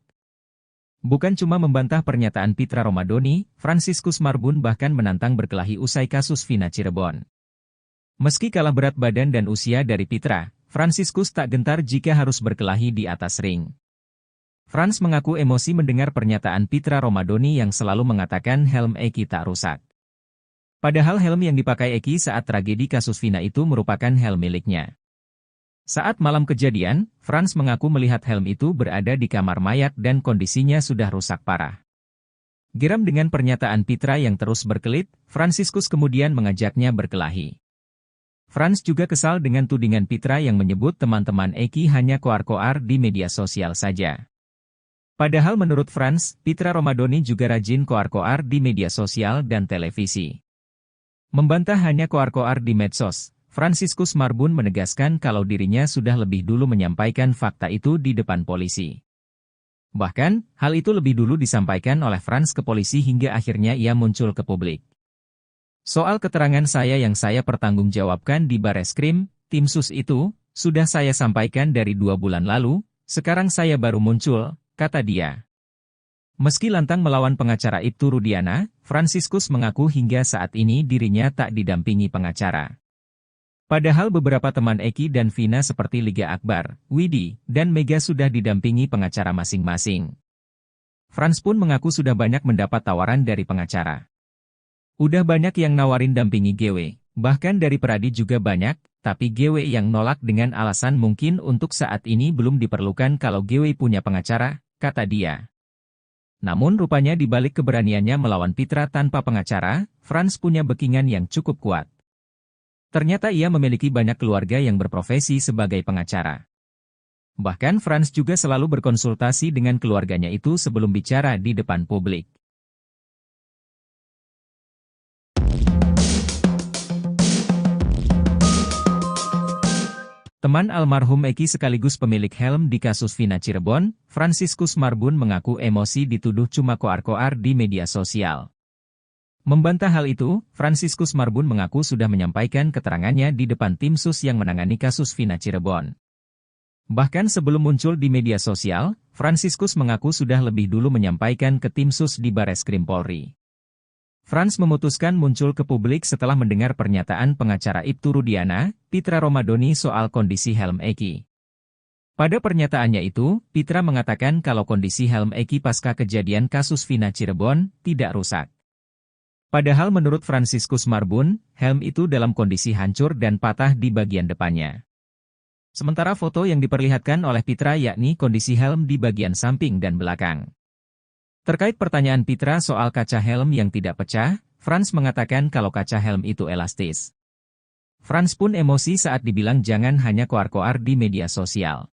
Bukan cuma membantah pernyataan Pitra Romadoni, Franciscus Marbun bahkan menantang berkelahi usai kasus Vina Cirebon. Meski kalah berat badan dan usia dari Pitra, Franciscus tak gentar jika harus berkelahi di atas ring. Frans mengaku emosi mendengar pernyataan Pitra Romadoni yang selalu mengatakan helm Eki tak rusak. Padahal helm yang dipakai Eki saat tragedi kasus Vina itu merupakan helm miliknya. Saat malam kejadian, Frans mengaku melihat helm itu berada di kamar mayat dan kondisinya sudah rusak parah. Geram dengan pernyataan Pitra yang terus berkelit, Franciscus kemudian mengajaknya berkelahi. Frans juga kesal dengan tudingan Pitra yang menyebut teman-teman Eki hanya koar-koar di media sosial saja. Padahal menurut Frans, Pitra Romadoni juga rajin koar-koar di media sosial dan televisi. Membantah hanya koar-koar di medsos, Franciscus Marbun menegaskan kalau dirinya sudah lebih dulu menyampaikan fakta itu di depan polisi. Bahkan, hal itu lebih dulu disampaikan oleh Frans ke polisi hingga akhirnya ia muncul ke publik. Soal keterangan saya yang saya pertanggungjawabkan di Bareskrim, tim sus itu, sudah saya sampaikan dari 2 bulan lalu, sekarang saya baru muncul, kata dia. Meski lantang melawan pengacara Ibtu Rudiana, Franciscus mengaku hingga saat ini dirinya tak didampingi pengacara. Padahal beberapa teman Eki dan Vina seperti Liga Akbar, Widi, dan Mega sudah didampingi pengacara masing-masing. Frans pun mengaku sudah banyak mendapat tawaran dari pengacara. Udah banyak yang nawarin dampingi GW, bahkan dari Peradi juga banyak, tapi GW yang nolak dengan alasan mungkin untuk saat ini belum diperlukan kalau GW punya pengacara, kata dia. Namun rupanya di balik keberaniannya melawan Pitra tanpa pengacara, Frans punya backingan yang cukup kuat. Ternyata ia memiliki banyak keluarga yang berprofesi sebagai pengacara. Bahkan Frans juga selalu berkonsultasi dengan keluarganya itu sebelum bicara di depan publik. Teman almarhum Eki sekaligus pemilik helm di kasus Vina Cirebon, Franciscus Marbun mengaku emosi dituduh cuma koar-koar di media sosial. Membantah hal itu, Franciscus Marbun mengaku sudah menyampaikan keterangannya di depan tim sus yang menangani kasus Vina Cirebon. Bahkan sebelum muncul di media sosial, Franciscus mengaku sudah lebih dulu menyampaikan ke tim sus di Bareskrim Polri. Frans memutuskan muncul ke publik setelah mendengar pernyataan pengacara Ibtu Rudiana, Pitra Romadoni soal kondisi helm Eki. Pada pernyataannya itu, Pitra mengatakan kalau kondisi helm Eki pasca kejadian kasus Vina Cirebon tidak rusak. Padahal menurut Franciscus Marbun, helm itu dalam kondisi hancur dan patah di bagian depannya. Sementara foto yang diperlihatkan oleh Pitra yakni kondisi helm di bagian samping dan belakang. Terkait pertanyaan Pitra soal kaca helm yang tidak pecah, Frans mengatakan kalau kaca helm itu elastis. Frans pun emosi saat dibilang jangan hanya koar-koar di media sosial.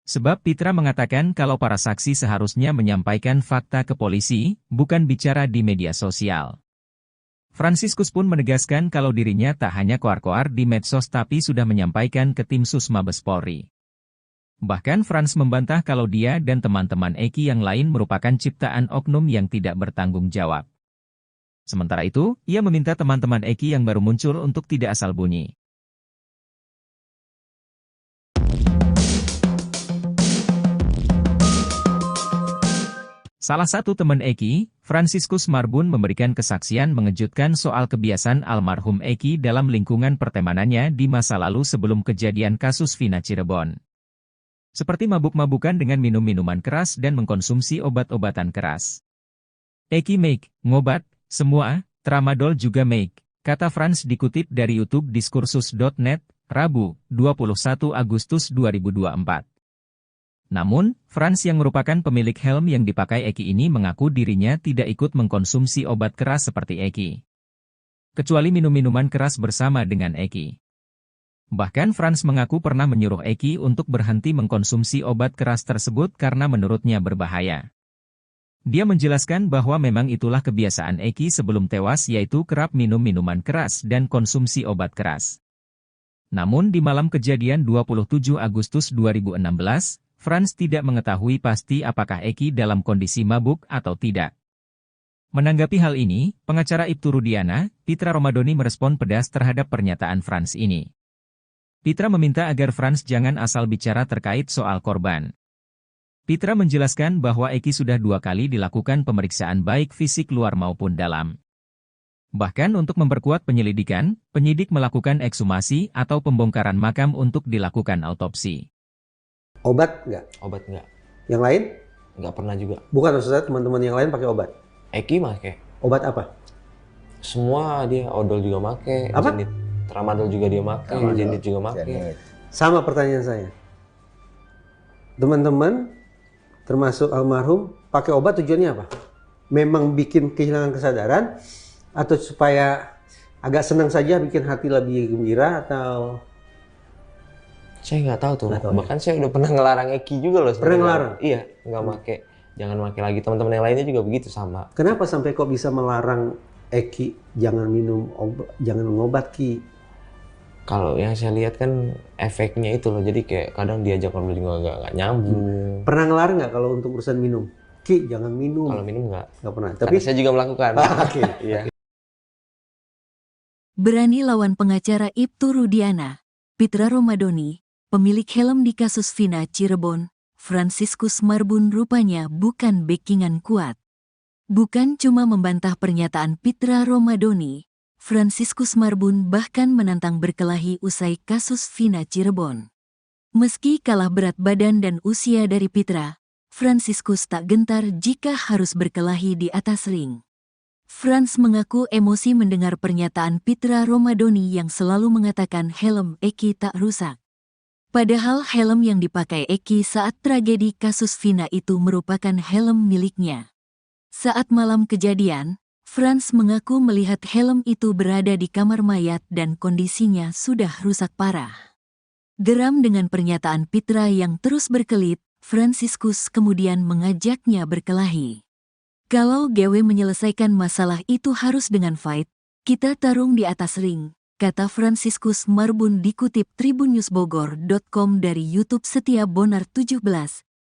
Sebab Pitra mengatakan kalau para saksi seharusnya menyampaikan fakta ke polisi, bukan bicara di media sosial. Franciscus pun menegaskan kalau dirinya tak hanya koar-koar di medsos tapi sudah menyampaikan ke tim sus Mabes Polri. Bahkan Frans membantah kalau dia dan teman-teman Eki yang lain merupakan ciptaan oknum yang tidak bertanggung jawab. Sementara itu, ia meminta teman-teman Eki yang baru muncul untuk tidak asal bunyi. Salah satu teman Eki, Franciscus Marbun memberikan kesaksian mengejutkan soal kebiasaan almarhum Eki dalam lingkungan pertemanannya di masa lalu sebelum kejadian kasus Vina Cirebon. Seperti mabuk-mabukan dengan minum minuman keras dan mengkonsumsi obat-obatan keras. Eki make, ngobat, semua, tramadol juga make, kata Frans dikutip dari YouTube diskursus.net, Rabu, 21 Agustus 2024. Namun, Frans yang merupakan pemilik helm yang dipakai Eki ini mengaku dirinya tidak ikut mengkonsumsi obat keras seperti Eki. Kecuali minum-minuman keras bersama dengan Eki. Bahkan Frans mengaku pernah menyuruh Eki untuk berhenti mengkonsumsi obat keras tersebut karena menurutnya berbahaya. Dia menjelaskan bahwa memang itulah kebiasaan Eki sebelum tewas yaitu kerap minum minuman keras dan konsumsi obat keras. Namun di malam kejadian 27 Agustus 2016, Frans tidak mengetahui pasti apakah Eki dalam kondisi mabuk atau tidak. Menanggapi hal ini, pengacara Ibtu Rudiana, Pitra Romadoni merespon pedas terhadap pernyataan Frans ini. Pitra meminta agar Frans jangan asal bicara terkait soal korban. Pitra menjelaskan bahwa Eki sudah 2 kali dilakukan pemeriksaan baik fisik luar maupun dalam. Bahkan untuk memperkuat penyelidikan, penyidik melakukan ekshumasi atau pembongkaran makam untuk dilakukan autopsi. Obat nggak? Obat nggak. Yang lain? Nggak pernah juga. Bukan, maksudnya teman-teman yang lain pakai obat? Eki make. Obat apa? Semua dia, odol juga make, Apa? jenit. Tramadol juga dia make, jenit juga make. Sama pertanyaan saya. Teman-teman, termasuk almarhum, pakai obat tujuannya apa? Memang bikin kehilangan kesadaran? Atau supaya agak senang saja, bikin hati lebih gembira, atau... Saya nggak tahu tuh. Nggak tahu, Bahkan saya udah pernah ngelarang Eki juga loh. Pernah ngelarang? Iya, nggak make. Jangan make lagi. Teman-teman yang lainnya juga begitu sama. Kenapa sampai kok bisa melarang Eki jangan minum obat, jangan ngobat Ki? Kalau yang saya lihat kan efeknya itu loh. Jadi kayak kadang diajak ngobrol juga nggak nyambung. Pernah ngelarang nggak kalau untuk urusan minum? Ki, jangan minum. Kalau minum nggak. Nggak pernah. Tapi Tapi saya juga melakukan. Oke. Iya. Berani lawan pengacara Ibtu Rudiana, Pitra Romadoni, pemilik helm di kasus Vina Cirebon, Franciscus Marbun rupanya bukan backingan kuat. Bukan cuma membantah pernyataan Pitra Romadoni, Franciscus Marbun bahkan menantang berkelahi usai kasus Vina Cirebon. Meski kalah berat badan dan usia dari Pitra, Franciscus tak gentar jika harus berkelahi di atas ring. Frans mengaku emosi mendengar pernyataan Pitra Romadoni yang selalu mengatakan helm Eki tak rusak. Padahal helm yang dipakai Eki saat tragedi kasus Vina itu merupakan helm miliknya. Saat malam kejadian, Frans mengaku melihat helm itu berada di kamar mayat dan kondisinya sudah rusak parah. Geram dengan pernyataan Pitra yang terus berkelit, Franciscus kemudian mengajaknya berkelahi. Kalau GW menyelesaikan masalah itu harus dengan fight, kita tarung di atas ring, kata Franciscus Marbun dikutip tribunnewsbogor.com dari YouTube Setia Bonar 17,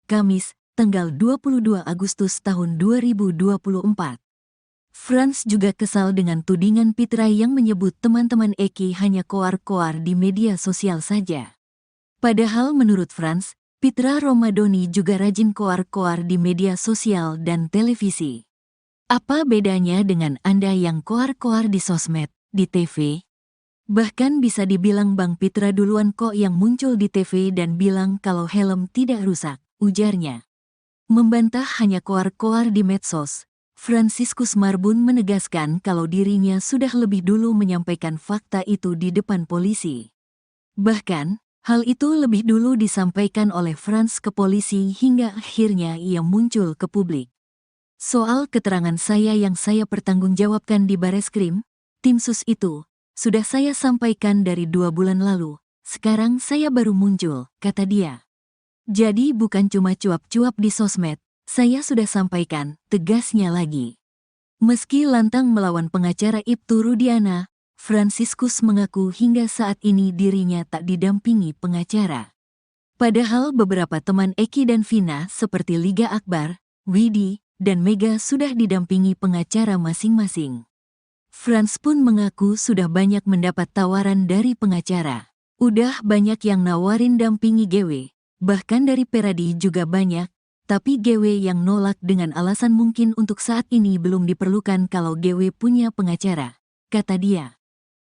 Kamis, tanggal 22 Agustus tahun 2024. Frans juga kesal dengan tudingan Pitra yang menyebut teman-teman Eki hanya koar-koar di media sosial saja. Padahal menurut Frans, Pitra Romadoni juga rajin koar-koar di media sosial dan televisi. Apa bedanya dengan Anda yang koar-koar di sosmed, di TV? Bahkan bisa dibilang Bang Pitra duluan kok yang muncul di TV dan bilang kalau helm tidak rusak, ujarnya. Membantah hanya koar-koar di medsos, Franciscus Marbun menegaskan kalau dirinya sudah lebih dulu menyampaikan fakta itu di depan polisi. Bahkan, hal itu lebih dulu disampaikan oleh Frans ke polisi hingga akhirnya ia muncul ke publik. Soal keterangan saya yang saya pertanggungjawabkan di Bareskrim, tim sus itu, sudah saya sampaikan dari 2 bulan lalu, sekarang saya baru muncul, kata dia. Jadi bukan cuma cuap-cuap di sosmed, saya sudah sampaikan, tegasnya lagi. Meski lantang melawan pengacara Ibtu Rudiana, Franciscus mengaku hingga saat ini dirinya tak didampingi pengacara. Padahal beberapa teman Eki dan Vina seperti Liga Akbar, Widi, dan Mega sudah didampingi pengacara masing-masing. Frans pun mengaku sudah banyak mendapat tawaran dari pengacara. Udah banyak yang nawarin dampingi GW, bahkan dari Peradi juga banyak, tapi GW yang nolak dengan alasan mungkin untuk saat ini belum diperlukan kalau GW punya pengacara, kata dia.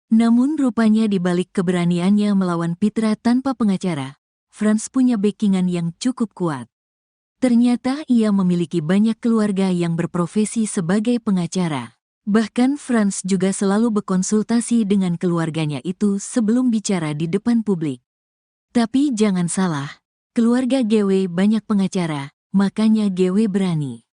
Namun rupanya di balik keberaniannya melawan Pitra tanpa pengacara, Frans punya backingan yang cukup kuat. Ternyata ia memiliki banyak keluarga yang berprofesi sebagai pengacara. Bahkan Frans juga selalu berkonsultasi dengan keluarganya itu sebelum bicara di depan publik. Tapi jangan salah, keluarga GW banyak pengacara, makanya GW berani.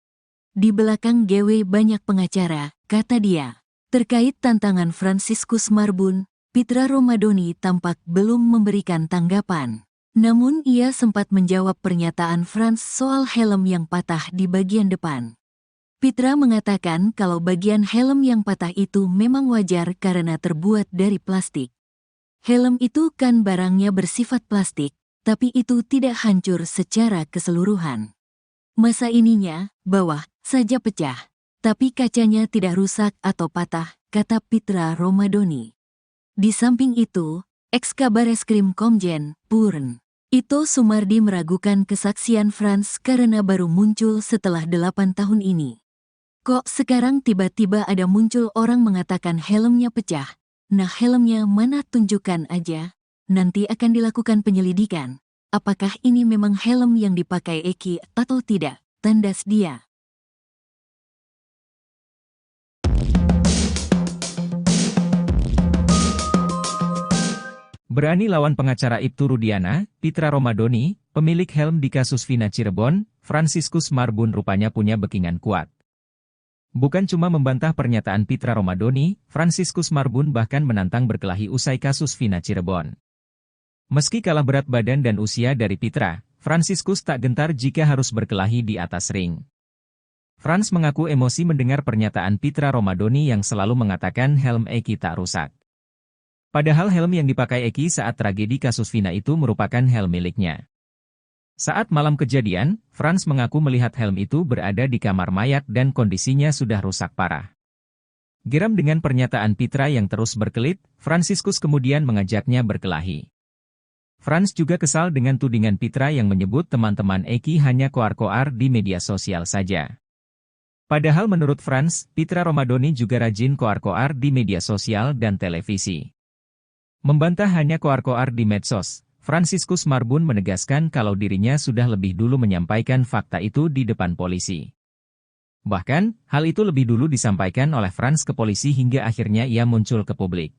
Di belakang GW banyak pengacara, kata dia. Terkait tantangan Franciscus Marbun, Pitra Romadoni tampak belum memberikan tanggapan. Namun ia sempat menjawab pernyataan Frans soal helm yang patah di bagian depan. Pitra mengatakan kalau bagian helm yang patah itu memang wajar karena terbuat dari plastik. Helm itu kan barangnya bersifat plastik, tapi itu tidak hancur secara keseluruhan. Masa ininya, bawah, saja pecah, tapi kacanya tidak rusak atau patah, kata Pitra Romadoni. Di samping itu, ex-Kabareskrim Komjen, Purn Ito Sumardi meragukan kesaksian Frans karena baru muncul setelah 8 tahun ini. Kok sekarang tiba-tiba ada muncul orang mengatakan helmnya pecah? Nah helmnya mana, tunjukkan aja. Nanti akan dilakukan penyelidikan. Apakah ini memang helm yang dipakai Eki atau tidak? Tandas dia. Berani lawan pengacara Ibtu Rudiana, Pitra Romadoni, pemilik helm di kasus Vina Cirebon, Franciscus Marbun rupanya punya backingan kuat. Bukan cuma membantah pernyataan Pitra Romadoni, Franciscus Marbun bahkan menantang berkelahi usai kasus Vina Cirebon. Meski kalah berat badan dan usia dari Pitra, Franciscus tak gentar jika harus berkelahi di atas ring. Frans mengaku emosi mendengar pernyataan Pitra Romadoni yang selalu mengatakan helm Eki tak rusak. Padahal helm yang dipakai Eki saat tragedi kasus Vina itu merupakan helm miliknya. Saat malam kejadian, Frans mengaku melihat helm itu berada di kamar mayat dan kondisinya sudah rusak parah. Geram dengan pernyataan Pitra yang terus berkelit, Franciscus kemudian mengajaknya berkelahi. Frans juga kesal dengan tudingan Pitra yang menyebut teman-teman Eki hanya koar-koar di media sosial saja. Padahal menurut Frans, Pitra Romadoni juga rajin koar-koar di media sosial dan televisi. Membantah hanya koar-koar di medsos, Franciscus Marbun menegaskan kalau dirinya sudah lebih dulu menyampaikan fakta itu di depan polisi. Bahkan, hal itu lebih dulu disampaikan oleh Frans ke polisi hingga akhirnya ia muncul ke publik.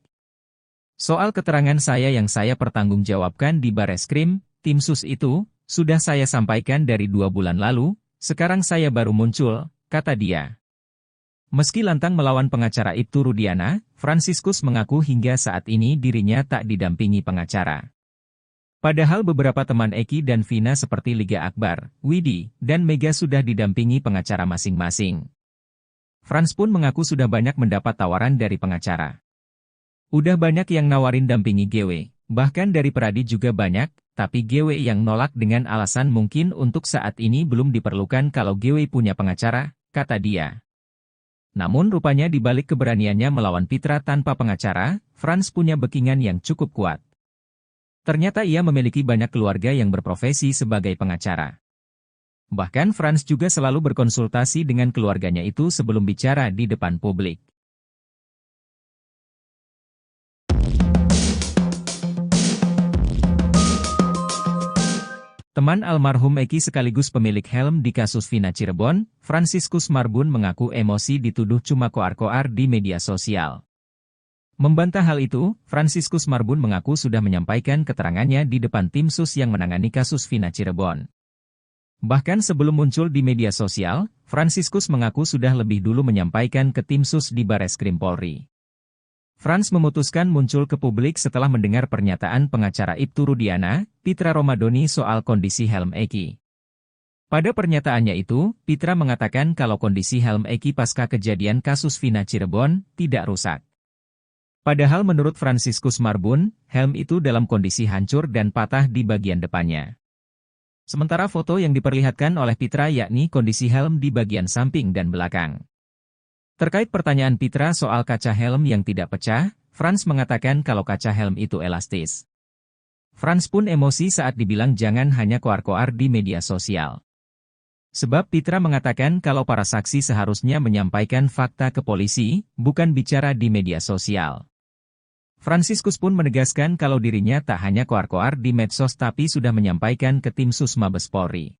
Soal keterangan saya yang saya pertanggungjawabkan di Bareskrim, tim sus itu, sudah saya sampaikan dari 2 bulan lalu, sekarang saya baru muncul, kata dia. Meski lantang melawan pengacara Ibtu Rudiana, Franciscus mengaku hingga saat ini dirinya tak didampingi pengacara. Padahal beberapa teman Eki dan Vina seperti Liga Akbar, Widi, dan Mega sudah didampingi pengacara masing-masing. Frans pun mengaku sudah banyak mendapat tawaran dari pengacara. Udah banyak yang nawarin dampingi GW, bahkan dari Peradi juga banyak, tapi GW yang nolak dengan alasan mungkin untuk saat ini belum diperlukan kalau GW punya pengacara, kata dia. Namun rupanya di balik keberaniannya melawan Pitra tanpa pengacara, Frans punya backingan yang cukup kuat. Ternyata ia memiliki banyak keluarga yang berprofesi sebagai pengacara. Bahkan Frans juga selalu berkonsultasi dengan keluarganya itu sebelum bicara di depan publik. Teman almarhum Eki sekaligus pemilik helm di kasus Vina Cirebon, Franciscus Marbun mengaku emosi dituduh cuma koar-koar di media sosial. Membantah hal itu, Franciscus Marbun mengaku sudah menyampaikan keterangannya di depan tim sus yang menangani kasus Vina Cirebon. Bahkan sebelum muncul di media sosial, Franciscus mengaku sudah lebih dulu menyampaikan ke tim sus di Bareskrim Polri. Frans memutuskan muncul ke publik setelah mendengar pernyataan pengacara Ibtu Rudiana, Pitra Romadoni soal kondisi helm Eki. Pada pernyataannya itu, Pitra mengatakan kalau kondisi helm Eki pasca kejadian kasus Vina Cirebon tidak rusak. Padahal menurut Franciscus Marbun, helm itu dalam kondisi hancur dan patah di bagian depannya. Sementara foto yang diperlihatkan oleh Pitra yakni kondisi helm di bagian samping dan belakang. Terkait pertanyaan Pitra soal kaca helm yang tidak pecah, Frans mengatakan kalau kaca helm itu elastis. Frans pun emosi saat dibilang jangan hanya koar-koar di media sosial. Sebab Pitra mengatakan kalau para saksi seharusnya menyampaikan fakta ke polisi, bukan bicara di media sosial. Franciscus pun menegaskan kalau dirinya tak hanya koar-koar di medsos tapi sudah menyampaikan ke tim Sus Mabes Polri.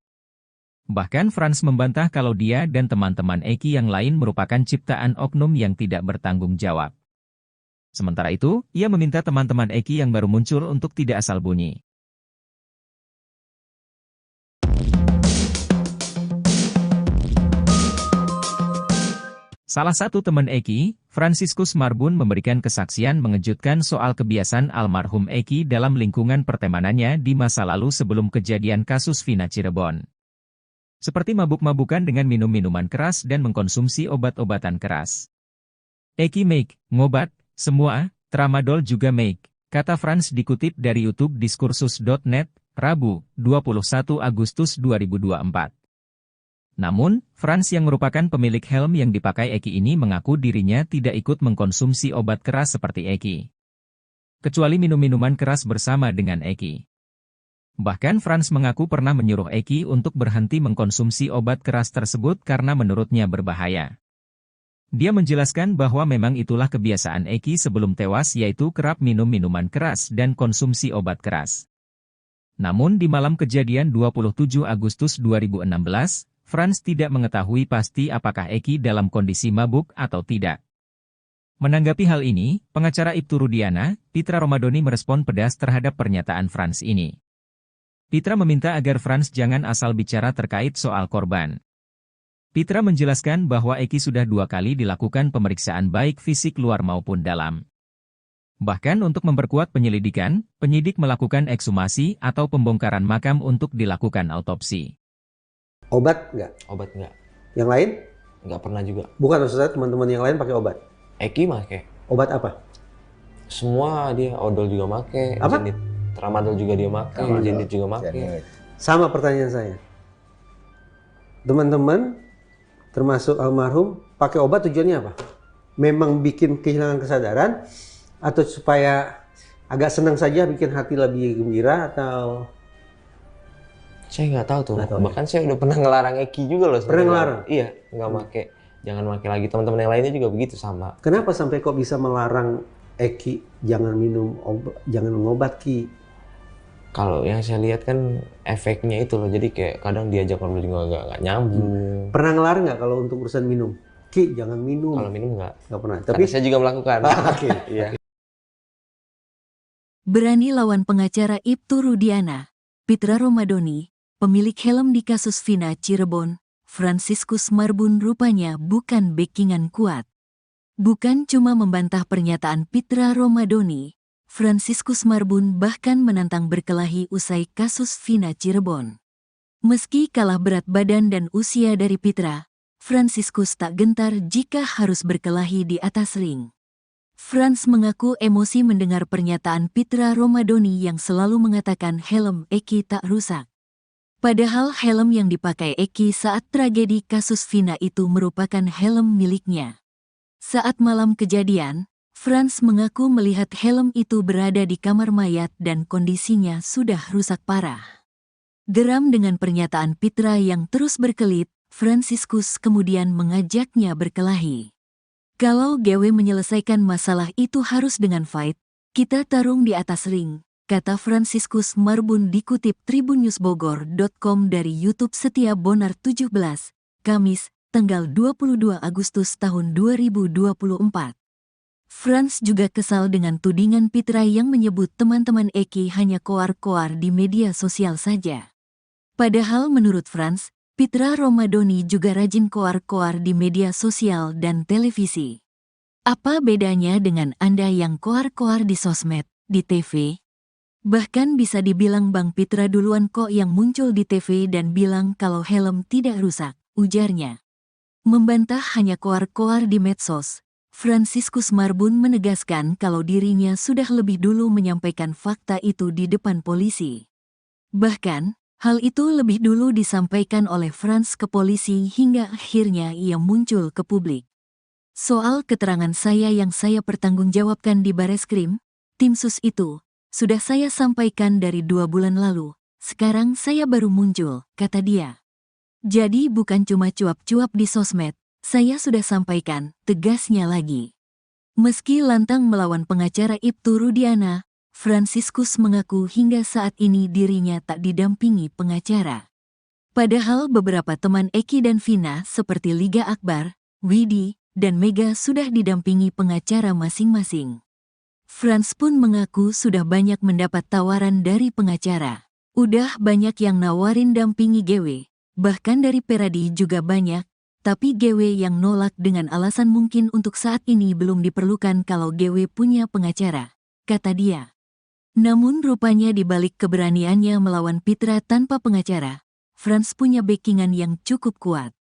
Bahkan Frans membantah kalau dia dan teman-teman Eki yang lain merupakan ciptaan oknum yang tidak bertanggung jawab. Sementara itu, ia meminta teman-teman Eki yang baru muncul untuk tidak asal bunyi. Salah satu teman Eki, Franciscus Marbun memberikan kesaksian mengejutkan soal kebiasaan almarhum Eki dalam lingkungan pertemanannya di masa lalu sebelum kejadian kasus Vina Cirebon. Seperti mabuk-mabukan dengan minum minuman keras dan mengkonsumsi obat-obatan keras. Eki make, ngobat, semua, tramadol juga make, kata Frans dikutip dari YouTube diskursus.net, Rabu, 21 Agustus 2024. Namun, Frans yang merupakan pemilik helm yang dipakai Eki ini mengaku dirinya tidak ikut mengkonsumsi obat keras seperti Eki. Kecuali minum-minuman keras bersama dengan Eki. Bahkan Frans mengaku pernah menyuruh Eki untuk berhenti mengkonsumsi obat keras tersebut karena menurutnya berbahaya. Dia menjelaskan bahwa memang itulah kebiasaan Eki sebelum tewas yaitu kerap minum minuman keras dan konsumsi obat keras. Namun di malam kejadian 27 Agustus 2016, Frans tidak mengetahui pasti apakah Eki dalam kondisi mabuk atau tidak. Menanggapi hal ini, pengacara Ibtu Rudiana, Pitra Romadoni merespon pedas terhadap pernyataan Frans ini. Pitra meminta agar Frans jangan asal bicara terkait soal korban. Pitra menjelaskan bahwa Eki sudah 2 kali dilakukan pemeriksaan baik fisik luar maupun dalam. Bahkan untuk memperkuat penyelidikan, penyidik melakukan ekshumasi atau pembongkaran makam untuk dilakukan autopsi. Obat nggak? Obat nggak. Yang lain? Nggak pernah juga. Bukan, maksud saya teman-teman yang lain pakai obat. Eki make. Obat apa? Semua dia, odol juga make. Apa? Jenit. Tramadol juga dia make. Jenit juga make. Sama pertanyaan saya. Teman-teman, termasuk almarhum, pakai obat tujuannya apa? Memang bikin kehilangan kesadaran? Atau supaya agak senang saja, bikin hati lebih gembira, atau... Saya nggak tahu tuh. Nggak tahu, Bahkan saya udah pernah ngelarang Eki juga loh. Pernah ngelarang? Iya, nggak make. Jangan make lagi. Teman-teman yang lainnya juga begitu sama. Kenapa sampai kok bisa melarang Eki jangan minum obat, jangan ngobat Ki? Kalau yang saya lihat kan efeknya itu loh. Jadi kayak kadang diajak ngobrol juga nggak nyambung. Pernah ngelarang nggak kalau untuk urusan minum? Ki, jangan minum. Kalau minum nggak pernah. tapi saya juga melakukan. Oke. Iya. Berani lawan pengacara Ibtu Rudiana, Pitra Romadoni, pemilik helm di kasus Vina Cirebon, Franciscus Marbun rupanya bukan backingan kuat. Bukan cuma membantah pernyataan Pitra Romadoni, Franciscus Marbun bahkan menantang berkelahi usai kasus Vina Cirebon. Meski kalah berat badan dan usia dari Pitra, Franciscus tak gentar jika harus berkelahi di atas ring. Frans mengaku emosi mendengar pernyataan Pitra Romadoni yang selalu mengatakan helm Eki tak rusak. Padahal helm yang dipakai Eki saat tragedi kasus Vina itu merupakan helm miliknya. Saat malam kejadian, Frans mengaku melihat helm itu berada di kamar mayat dan kondisinya sudah rusak parah. Geram dengan pernyataan Pitra yang terus berkelit, Franciscus kemudian mengajaknya berkelahi. Kalau GW menyelesaikan masalah itu harus dengan fight, kita tarung di atas ring, kata Franciscus Marbun dikutip tribunnewsbogor.com dari YouTube Setia Bonar 17, Kamis, tanggal 22 Agustus tahun 2024. Frans juga kesal dengan tudingan Pitra yang menyebut teman-teman Eki hanya koar-koar di media sosial saja. Padahal menurut Frans, Pitra Romadoni juga rajin koar-koar di media sosial dan televisi. Apa bedanya dengan Anda yang koar-koar di sosmed, di TV? Bahkan bisa dibilang Bang Pitra duluan kok yang muncul di TV dan bilang kalau helm tidak rusak, ujarnya. Membantah hanya koar-koar di medsos, Franciscus Marbun menegaskan kalau dirinya sudah lebih dulu menyampaikan fakta itu di depan polisi. Bahkan, hal itu lebih dulu disampaikan oleh Frans ke polisi hingga akhirnya ia muncul ke publik. Soal keterangan saya yang saya pertanggungjawabkan di Bareskrim, tim sus itu, sudah saya sampaikan dari 2 bulan lalu, sekarang saya baru muncul, kata dia. Jadi bukan cuma cuap-cuap di sosmed, saya sudah sampaikan, tegasnya lagi. Meski lantang melawan pengacara Ibtu Rudiana, Franciscus mengaku hingga saat ini dirinya tak didampingi pengacara. Padahal beberapa teman Eki dan Vina seperti Liga Akbar, Widi, dan Mega sudah didampingi pengacara masing-masing. Franz pun mengaku sudah banyak mendapat tawaran dari pengacara. Udah banyak yang nawarin dampingi GW. Bahkan dari Peradi juga banyak, tapi GW yang nolak dengan alasan mungkin untuk saat ini belum diperlukan kalau GW punya pengacara, kata dia. Namun rupanya di balik keberaniannya melawan Pitra tanpa pengacara, Franz punya backingan yang cukup kuat.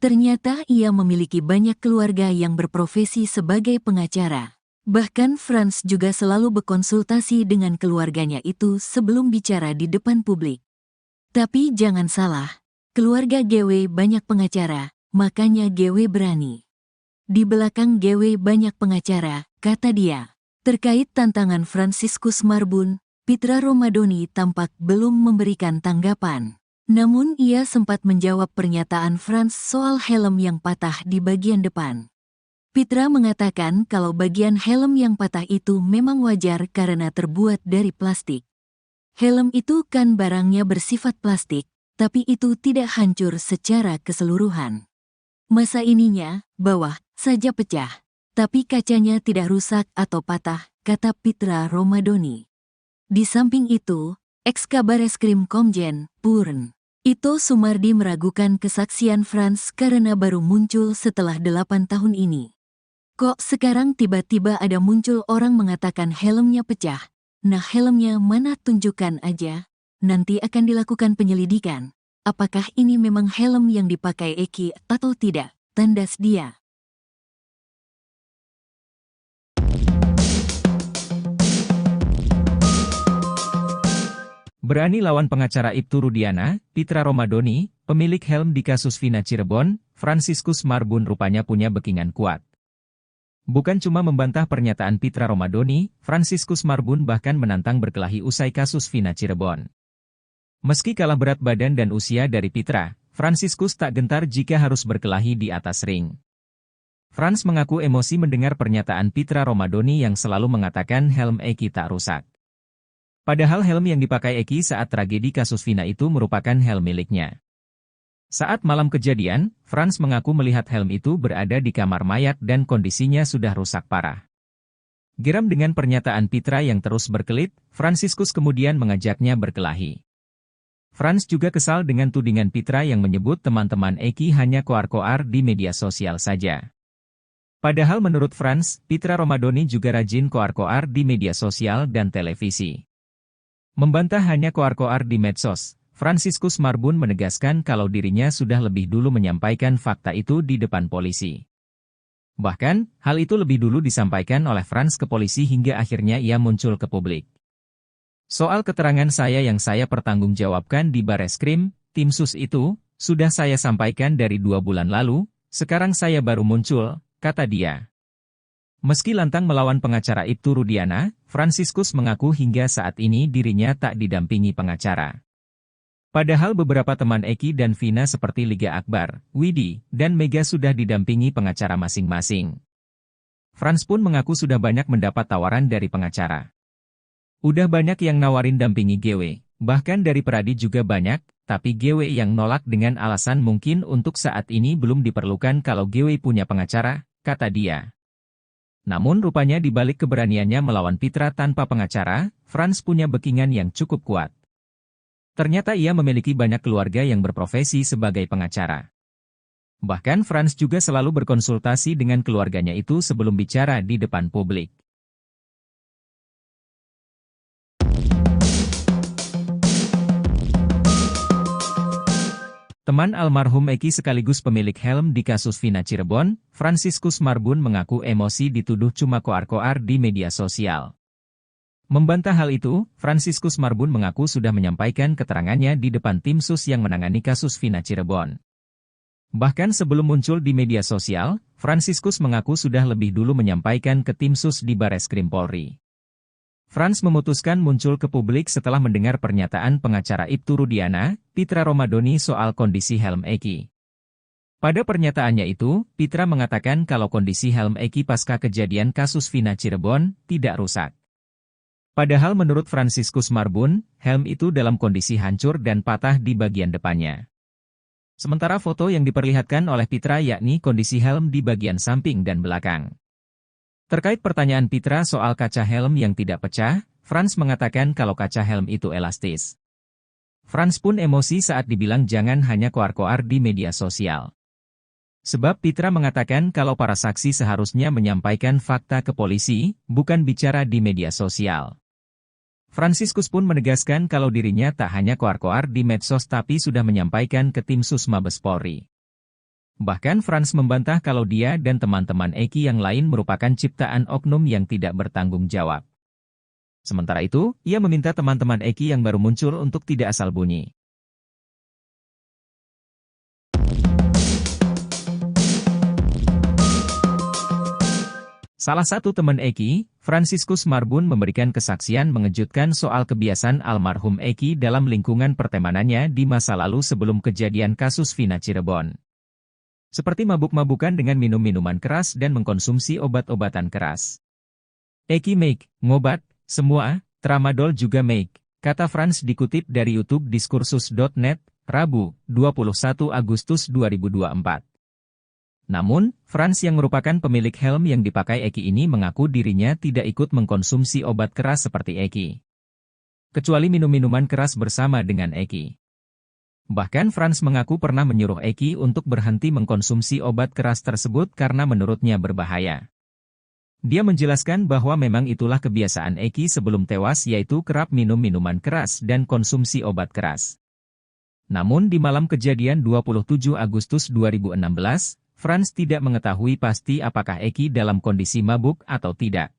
Ternyata ia memiliki banyak keluarga yang berprofesi sebagai pengacara. Bahkan Franz juga selalu berkonsultasi dengan keluarganya itu sebelum bicara di depan publik. Tapi jangan salah. Keluarga GW banyak pengacara, makanya GW berani. Di belakang GW banyak pengacara, kata dia. Terkait tantangan Franciscus Marbun, Pitra Romadoni tampak belum memberikan tanggapan. Namun ia sempat menjawab pernyataan Franz soal helm yang patah di bagian depan. Pitra mengatakan kalau bagian helm yang patah itu memang wajar karena terbuat dari plastik. Helm itu kan barangnya bersifat plastik, tapi itu tidak hancur secara keseluruhan. Masa ininya, bawah, saja pecah. Tapi kacanya tidak rusak atau patah, kata Pitra Romadoni. Di samping itu, ex-Kabareskrim Komjen, Purn Ito Sumardi meragukan kesaksian Franz karena baru muncul setelah 8 tahun ini. Kok sekarang tiba-tiba ada muncul orang mengatakan helmnya pecah? Nah helmnya mana, tunjukkan aja. Nanti akan dilakukan penyelidikan. Apakah ini memang helm yang dipakai Eki atau tidak? Tandas dia. Berani lawan pengacara Ibtu Rudiana, Pitra Romadoni, pemilik helm di kasus Vina Cirebon, Franciscus Marbun rupanya punya backingan kuat. Bukan cuma membantah pernyataan Pitra Romadoni, Franciscus Marbun bahkan menantang berkelahi usai kasus Vina Cirebon. Meski kalah berat badan dan usia dari Pitra, Franciscus tak gentar jika harus berkelahi di atas ring. Franz mengaku emosi mendengar pernyataan Pitra Romadoni yang selalu mengatakan helm Eki tak rusak. Padahal helm yang dipakai Eki saat tragedi kasus Vina itu merupakan helm miliknya. Saat malam kejadian, Franz mengaku melihat helm itu berada di kamar mayat dan kondisinya sudah rusak parah. Geram dengan pernyataan Pitra yang terus berkelit, Franciscus kemudian mengajaknya berkelahi. Franz juga kesal dengan tudingan Pitra yang menyebut teman-teman Eki hanya koar-koar di media sosial saja. Padahal menurut Franz, Pitra Romadoni juga rajin koar-koar di media sosial dan televisi. Membantah hanya koar-koar di medsos, Franciscus Marbun menegaskan kalau dirinya sudah lebih dulu menyampaikan fakta itu di depan polisi. Bahkan, hal itu lebih dulu disampaikan oleh Franz ke polisi hingga akhirnya ia muncul ke publik. Soal keterangan saya yang saya pertanggungjawabkan di Bareskrim, tim sus itu, sudah saya sampaikan dari 2 bulan lalu, sekarang saya baru muncul, kata dia. Meski lantang melawan pengacara Ibtu Rudiana, Franciscus mengaku hingga saat ini dirinya tak didampingi pengacara. Padahal beberapa teman Eki dan Vina seperti Liga Akbar, Widi, dan Mega sudah didampingi pengacara masing-masing. Franz pun mengaku sudah banyak mendapat tawaran dari pengacara. Udah banyak yang nawarin dampingi GW, bahkan dari Peradi juga banyak, tapi GW yang nolak dengan alasan mungkin untuk saat ini belum diperlukan kalau GW punya pengacara, kata dia. Namun rupanya di balik keberaniannya melawan Pitra tanpa pengacara, Franz punya backingan yang cukup kuat. Ternyata ia memiliki banyak keluarga yang berprofesi sebagai pengacara. Bahkan Franz juga selalu berkonsultasi dengan keluarganya itu sebelum bicara di depan publik. Teman almarhum Eki sekaligus pemilik helm di kasus Vina Cirebon, Franciscus Marbun mengaku emosi dituduh cuma koar-koar di media sosial. Membantah hal itu, Franciscus Marbun mengaku sudah menyampaikan keterangannya di depan tim sus yang menangani kasus Vina Cirebon. Bahkan sebelum muncul di media sosial, Franciscus mengaku sudah lebih dulu menyampaikan ke tim sus di Bareskrim Polri. Frans memutuskan muncul ke publik setelah mendengar pernyataan pengacara Ibtu Rudiana, Pitra Romadhoni soal kondisi helm Eki. Pada pernyataannya itu, Pitra mengatakan kalau kondisi helm Eki pasca kejadian kasus Vina Cirebon tidak rusak. Padahal menurut Franciscus Marbun, helm itu dalam kondisi hancur dan patah di bagian depannya. Sementara foto yang diperlihatkan oleh Pitra yakni kondisi helm di bagian samping dan belakang. Terkait pertanyaan Pitra soal kaca helm yang tidak pecah, Frans mengatakan kalau kaca helm itu elastis. Frans pun emosi saat dibilang jangan hanya koar-koar di media sosial. Sebab Pitra mengatakan kalau para saksi seharusnya menyampaikan fakta ke polisi, bukan bicara di media sosial. Franciscus pun menegaskan kalau dirinya tak hanya koar-koar di medsos tapi sudah menyampaikan ke tim Sus Mabes Polri. Bahkan Frans membantah kalau dia dan teman-teman Eki yang lain merupakan ciptaan oknum yang tidak bertanggung jawab. Sementara itu, ia meminta teman-teman Eki yang baru muncul untuk tidak asal bunyi. Salah satu teman Eki, Franciscus Marbun memberikan kesaksian mengejutkan soal kebiasaan almarhum Eki dalam lingkungan pertemanannya di masa lalu sebelum kejadian kasus Vina Cirebon. Seperti mabuk-mabukan dengan minum minuman keras dan mengkonsumsi obat-obatan keras. Eki make, ngobat, semua, tramadol juga make, kata Frans dikutip dari YouTube diskursus.net, Rabu, 21 Agustus 2024. Namun, Frans yang merupakan pemilik helm yang dipakai Eki ini mengaku dirinya tidak ikut mengkonsumsi obat keras seperti Eki. Kecuali minum minuman keras bersama dengan Eki. Bahkan Frans mengaku pernah menyuruh Eki untuk berhenti mengkonsumsi obat keras tersebut karena menurutnya berbahaya. Dia menjelaskan bahwa memang itulah kebiasaan Eki sebelum tewas yaitu kerap minum minuman keras dan konsumsi obat keras. Namun di malam kejadian 27 Agustus 2016, Frans tidak mengetahui pasti apakah Eki dalam kondisi mabuk atau tidak.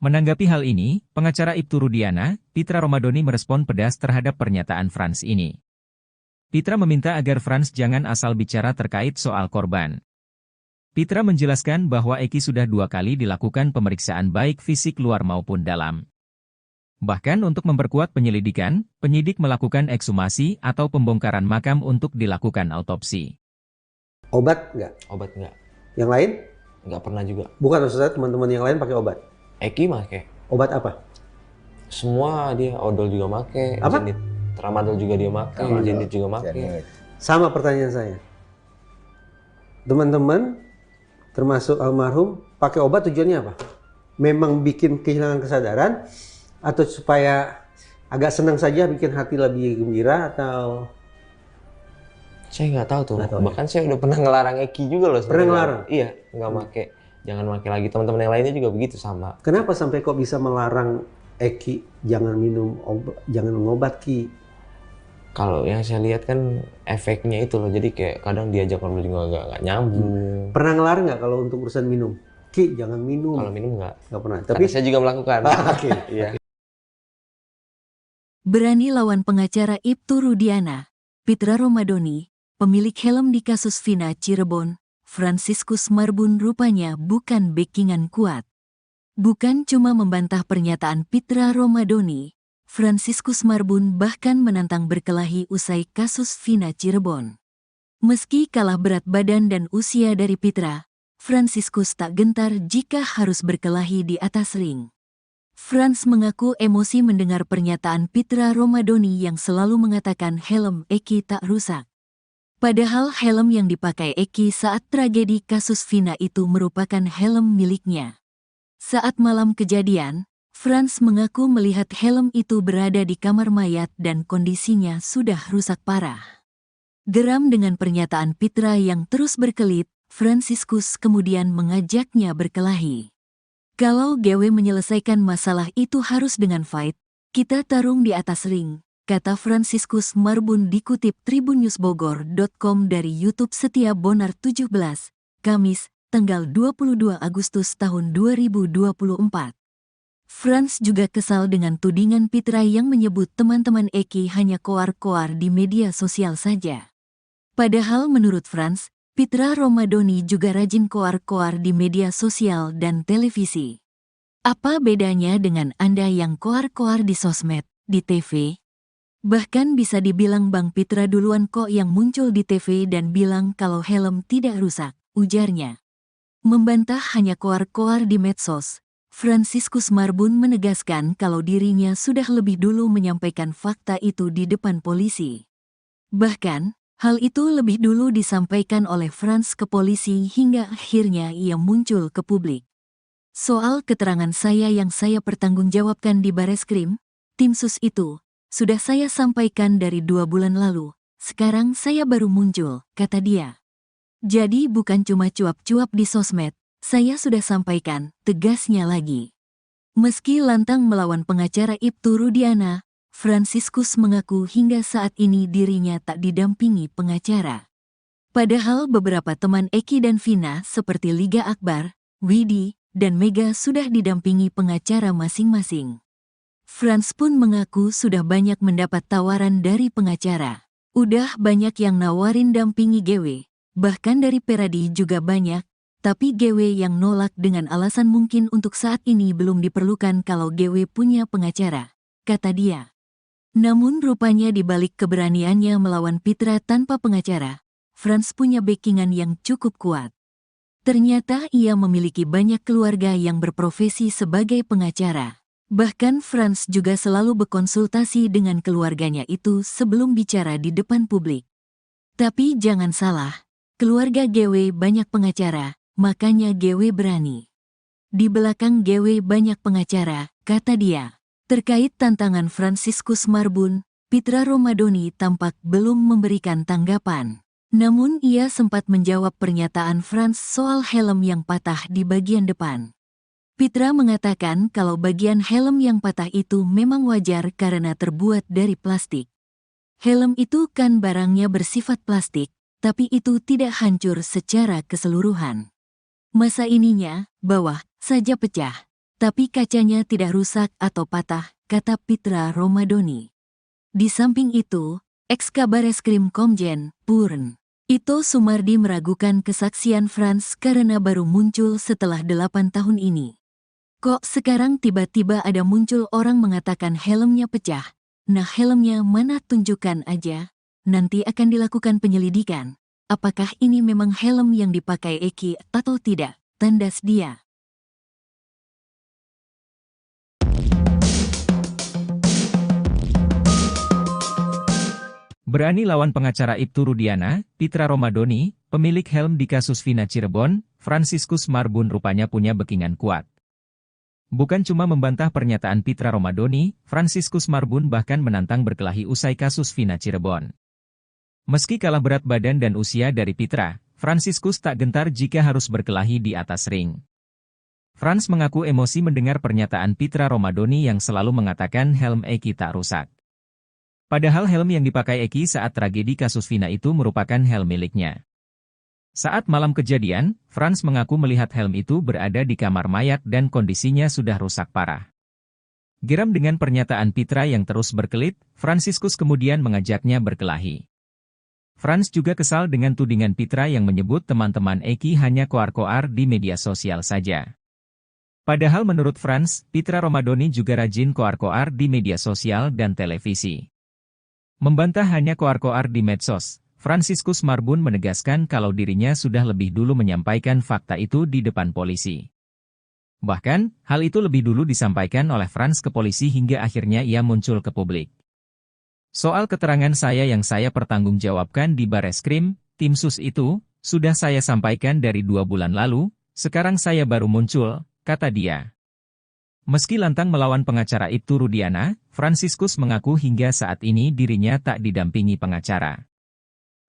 Menanggapi hal ini, pengacara Ibtu Rudiana, Pitra Romadhoni merespon pedas terhadap pernyataan Frans ini. Pitra meminta agar Frans jangan asal bicara terkait soal korban. Pitra menjelaskan bahwa Eki sudah 2 kali dilakukan pemeriksaan baik fisik luar maupun dalam. Bahkan untuk memperkuat penyelidikan, penyidik melakukan ekshumasi atau pembongkaran makam untuk dilakukan autopsi. Obat nggak? Obat nggak. Yang lain? Nggak pernah juga. Bukan, maksudnya teman-teman yang lain pakai obat? Eki make. Obat apa? Semua dia, odol juga make. Apa? Jenit. Tramadol juga dia make, jenit juga make. Sama pertanyaan saya. Teman-teman, termasuk almarhum, pakai obat tujuannya apa? Memang bikin kehilangan kesadaran? Atau supaya agak senang saja, bikin hati lebih gembira, atau... Saya nggak tahu tuh. Nggak tahu, Bahkan saya udah pernah ngelarang Eki juga loh. Pernah ngelarang? Iya, nggak make. Jangan make lagi. Teman-teman yang lainnya juga begitu sama. Kenapa sampai kok bisa melarang Eki jangan minum obat, jangan ngobat Ki? Kalau yang saya lihat kan efeknya itu loh. Jadi kayak kadang diajak ngobrol juga nggak nyambung. Pernah ngelarang nggak kalau untuk urusan minum? Ki, jangan minum. Kalau minum nggak. Nggak pernah. Tapi saya juga melakukan. Oke. Iya. Berani lawan pengacara Ibtu Rudiana, Pitra Romadhoni, pemilik helm di kasus Vina Cirebon, Franciscus Marbun rupanya bukan backingan kuat. Bukan cuma membantah pernyataan Pitra Romadhoni, Franciscus Marbun bahkan menantang berkelahi usai kasus Vina Cirebon. Meski kalah berat badan dan usia dari Pitra, Franciscus tak gentar jika harus berkelahi di atas ring. Frans mengaku emosi mendengar pernyataan Pitra Romadhoni yang selalu mengatakan helm Eki tak rusak. Padahal helm yang dipakai Eki saat tragedi kasus Vina itu merupakan helm miliknya. Saat malam kejadian, Frans mengaku melihat helm itu berada di kamar mayat dan kondisinya sudah rusak parah. Geram dengan pernyataan Pitra yang terus berkelit, Franciscus kemudian mengajaknya berkelahi. Kalau GW menyelesaikan masalah itu harus dengan fight, kita tarung di atas ring, kata Franciscus Marbun dikutip tribunnewsbogor.com dari YouTube Setia Bonar 17, Kamis, tanggal 22 Agustus tahun 2024. Frans juga kesal dengan tudingan Pitra yang menyebut teman-teman Eki hanya koar-koar di media sosial saja. Padahal menurut Frans, Pitra Romadhoni juga rajin koar-koar di media sosial dan televisi. Apa bedanya dengan Anda yang koar-koar di sosmed, di TV? Bahkan bisa dibilang Bang Pitra duluan kok yang muncul di TV dan bilang kalau helm tidak rusak, ujarnya. Membantah hanya koar-koar di medsos, Franciscus Marbun menegaskan kalau dirinya sudah lebih dulu menyampaikan fakta itu di depan polisi. Bahkan, hal itu lebih dulu disampaikan oleh Franz ke polisi hingga akhirnya ia muncul ke publik. Soal keterangan saya yang saya pertanggungjawabkan di Bareskrim, tim sus itu, sudah saya sampaikan dari 2 bulan lalu, sekarang saya baru muncul, kata dia. Jadi bukan cuma cuap-cuap di sosmed, saya sudah sampaikan, tegasnya lagi. Meski lantang melawan pengacara Ibtu Rudiana, Franciscus mengaku hingga saat ini dirinya tak didampingi pengacara. Padahal beberapa teman Eki dan Vina seperti Liga Akbar, Widi, dan Mega sudah didampingi pengacara masing-masing. Franz pun mengaku sudah banyak mendapat tawaran dari pengacara. Udah banyak yang nawarin dampingi GW, bahkan dari Peradi juga banyak, tapi GW yang nolak dengan alasan mungkin untuk saat ini belum diperlukan kalau GW punya pengacara, kata dia. Namun rupanya di balik keberaniannya melawan Pitra tanpa pengacara, Franz punya backingan yang cukup kuat. Ternyata ia memiliki banyak keluarga yang berprofesi sebagai pengacara. Bahkan Franz juga selalu berkonsultasi dengan keluarganya itu sebelum bicara di depan publik. Tapi jangan salah, keluarga GW banyak pengacara, makanya GW berani. Di belakang GW banyak pengacara, kata dia. Terkait tantangan Franciscus Marbun, Pitra Romadoni tampak belum memberikan tanggapan. Namun ia sempat menjawab pernyataan Franz soal helm yang patah di bagian depan. Pitra mengatakan kalau bagian helm yang patah itu memang wajar karena terbuat dari plastik. Helm itu kan barangnya bersifat plastik, tapi itu tidak hancur secara keseluruhan. Masa ininya, bawah, saja pecah, tapi kacanya tidak rusak atau patah, kata Pitra Romadoni. Di samping itu, ex-Kabareskrim Komjen, Purn Ito Sumardi meragukan kesaksian Franz karena baru muncul setelah 8 tahun ini. Kok sekarang tiba-tiba ada muncul orang mengatakan helmnya pecah? Nah helmnya mana, tunjukkan aja. Nanti akan dilakukan penyelidikan. Apakah ini memang helm yang dipakai Eki atau tidak? Tandas dia. Berani lawan pengacara Ibtu Rudiana, Pitra Romadoni, pemilik helm di kasus Vina Cirebon, Franciscus Marbun rupanya punya backingan kuat. Bukan cuma membantah pernyataan Pitra Romadoni, Franciscus Marbun bahkan menantang berkelahi usai kasus Vina Cirebon. Meski kalah berat badan dan usia dari Pitra, Franciscus tak gentar jika harus berkelahi di atas ring. Franz mengaku emosi mendengar pernyataan Pitra Romadoni yang selalu mengatakan helm Eki tak rusak. Padahal helm yang dipakai Eki saat tragedi kasus Vina itu merupakan helm miliknya. Saat malam kejadian, Franz mengaku melihat helm itu berada di kamar mayat dan kondisinya sudah rusak parah. Geram dengan pernyataan Pitra yang terus berkelit, Franciscus kemudian mengajaknya berkelahi. Franz juga kesal dengan tudingan Pitra yang menyebut teman-teman Eki hanya koar-koar di media sosial saja. Padahal menurut Franz, Pitra Romadoni juga rajin koar-koar di media sosial dan televisi. Membantah hanya koar-koar di medsos, Franciscus Marbun menegaskan kalau dirinya sudah lebih dulu menyampaikan fakta itu di depan polisi. Bahkan, hal itu lebih dulu disampaikan oleh Franz ke polisi hingga akhirnya ia muncul ke publik. Soal keterangan saya yang saya pertanggungjawabkan di Bareskrim, tim sus itu, sudah saya sampaikan dari 2 bulan lalu, sekarang saya baru muncul, kata dia. Meski lantang melawan pengacara Ibtu Rudiana, Franciscus mengaku hingga saat ini dirinya tak didampingi pengacara.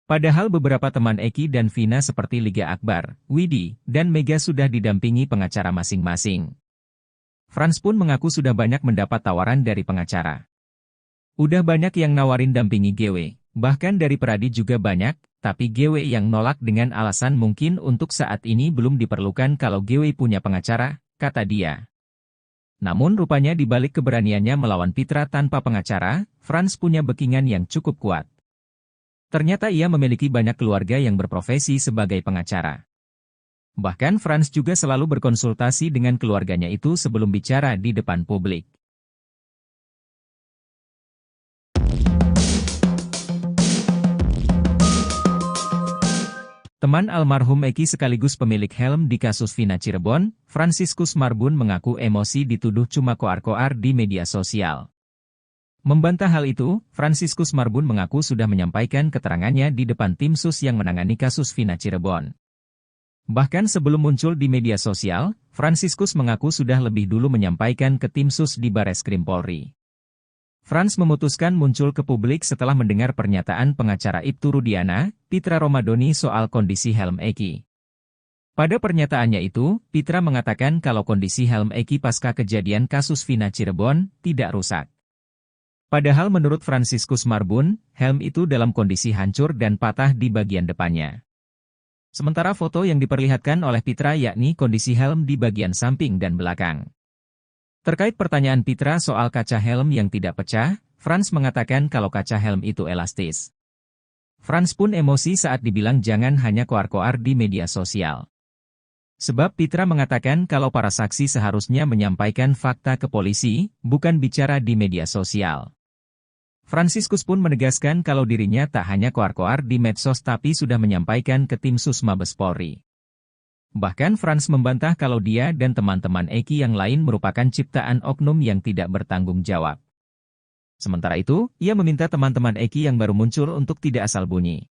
Padahal beberapa teman Eki dan Vina seperti Liga Akbar, Widi, dan Mega sudah didampingi pengacara masing-masing. Franz pun mengaku sudah banyak mendapat tawaran dari pengacara. Udah banyak yang nawarin dampingi GW, bahkan dari Peradi juga banyak, tapi GW yang nolak dengan alasan mungkin untuk saat ini belum diperlukan kalau GW punya pengacara, kata dia. Namun rupanya di balik keberaniannya melawan Pitra tanpa pengacara, Franz punya backingan yang cukup kuat. Ternyata ia memiliki banyak keluarga yang berprofesi sebagai pengacara. Bahkan Franz juga selalu berkonsultasi dengan keluarganya itu sebelum bicara di depan publik. Teman almarhum Eki sekaligus pemilik helm di kasus Vina Cirebon, Franciscus Marbun mengaku emosi dituduh cuma koar-koar di media sosial. Membantah hal itu, Franciscus Marbun mengaku sudah menyampaikan keterangannya di depan tim sus yang menangani kasus Vina Cirebon. Bahkan sebelum muncul di media sosial, Franciscus mengaku sudah lebih dulu menyampaikan ke tim sus di Bareskrim Polri. Franz memutuskan muncul ke publik setelah mendengar pernyataan pengacara Ibtu Rudiana, Pitra Romadoni soal kondisi helm Eki. Pada pernyataannya itu, Pitra mengatakan kalau kondisi helm Eki pasca kejadian kasus Vina Cirebon tidak rusak. Padahal menurut Franciscus Marbun, helm itu dalam kondisi hancur dan patah di bagian depannya. Sementara foto yang diperlihatkan oleh Pitra yakni kondisi helm di bagian samping dan belakang. Terkait pertanyaan Pitra soal kaca helm yang tidak pecah, Franz mengatakan kalau kaca helm itu elastis. Franz pun emosi saat dibilang jangan hanya koar-koar di media sosial. Sebab Pitra mengatakan kalau para saksi seharusnya menyampaikan fakta ke polisi, bukan bicara di media sosial. Franciscus pun menegaskan kalau dirinya tak hanya koar-koar di medsos tapi sudah menyampaikan ke tim sus Mabes Polri. Bahkan Franz membantah kalau dia dan teman-teman Eki yang lain merupakan ciptaan oknum yang tidak bertanggung jawab. Sementara itu, ia meminta teman-teman Eki yang baru muncul untuk tidak asal bunyi.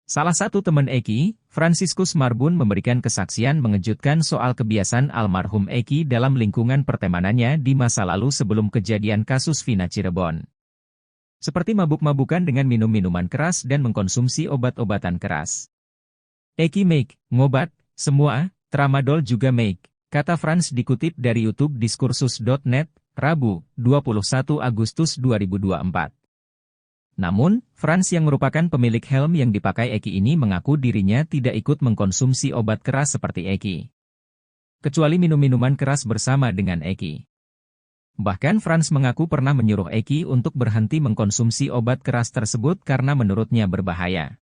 Salah satu teman Eki, Franciscus Marbun memberikan kesaksian mengejutkan soal kebiasaan almarhum Eki dalam lingkungan pertemanannya di masa lalu sebelum kejadian kasus Vina Cirebon. Seperti mabuk-mabukan dengan minum minuman keras dan mengkonsumsi obat-obatan keras. Eki make, ngobat, semua, tramadol juga make, kata Franz dikutip dari YouTube diskursus.net, Rabu, 21 Agustus 2024. Namun, Franz yang merupakan pemilik helm yang dipakai Eki ini mengaku dirinya tidak ikut mengkonsumsi obat keras seperti Eki. Kecuali minum-minuman keras bersama dengan Eki. Bahkan Franz mengaku pernah menyuruh Eki untuk berhenti mengkonsumsi obat keras tersebut karena menurutnya berbahaya.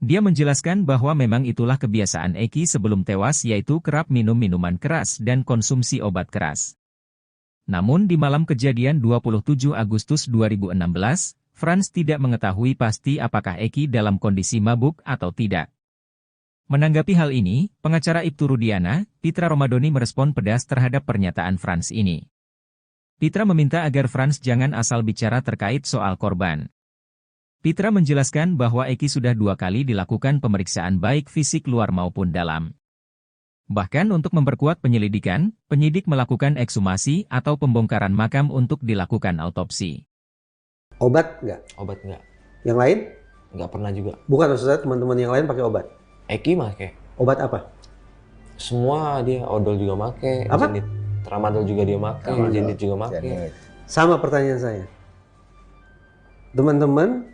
Dia menjelaskan bahwa memang itulah kebiasaan Eki sebelum tewas yaitu kerap minum minuman keras dan konsumsi obat keras. Namun di malam kejadian 27 Agustus 2016, Franz tidak mengetahui pasti apakah Eki dalam kondisi mabuk atau tidak. Menanggapi hal ini, pengacara Ibtu Rudiana, Pitra Romadoni merespon pedas terhadap pernyataan Franz ini. Pitra meminta agar Franz jangan asal bicara terkait soal korban. Pitra menjelaskan bahwa Eki sudah 2 kali dilakukan pemeriksaan baik fisik luar maupun dalam. Bahkan untuk memperkuat penyelidikan, penyidik melakukan ekshumasi atau pembongkaran makam untuk dilakukan autopsi. Obat nggak? Obat nggak. Yang lain? Nggak pernah juga. Bukan maksudnya teman-teman yang lain pakai obat? Eki make. Obat apa? Semua dia, odol juga make. Apa? Jenit. Tramadol juga dia make. Jenit juga make. Sama pertanyaan saya. Teman-teman,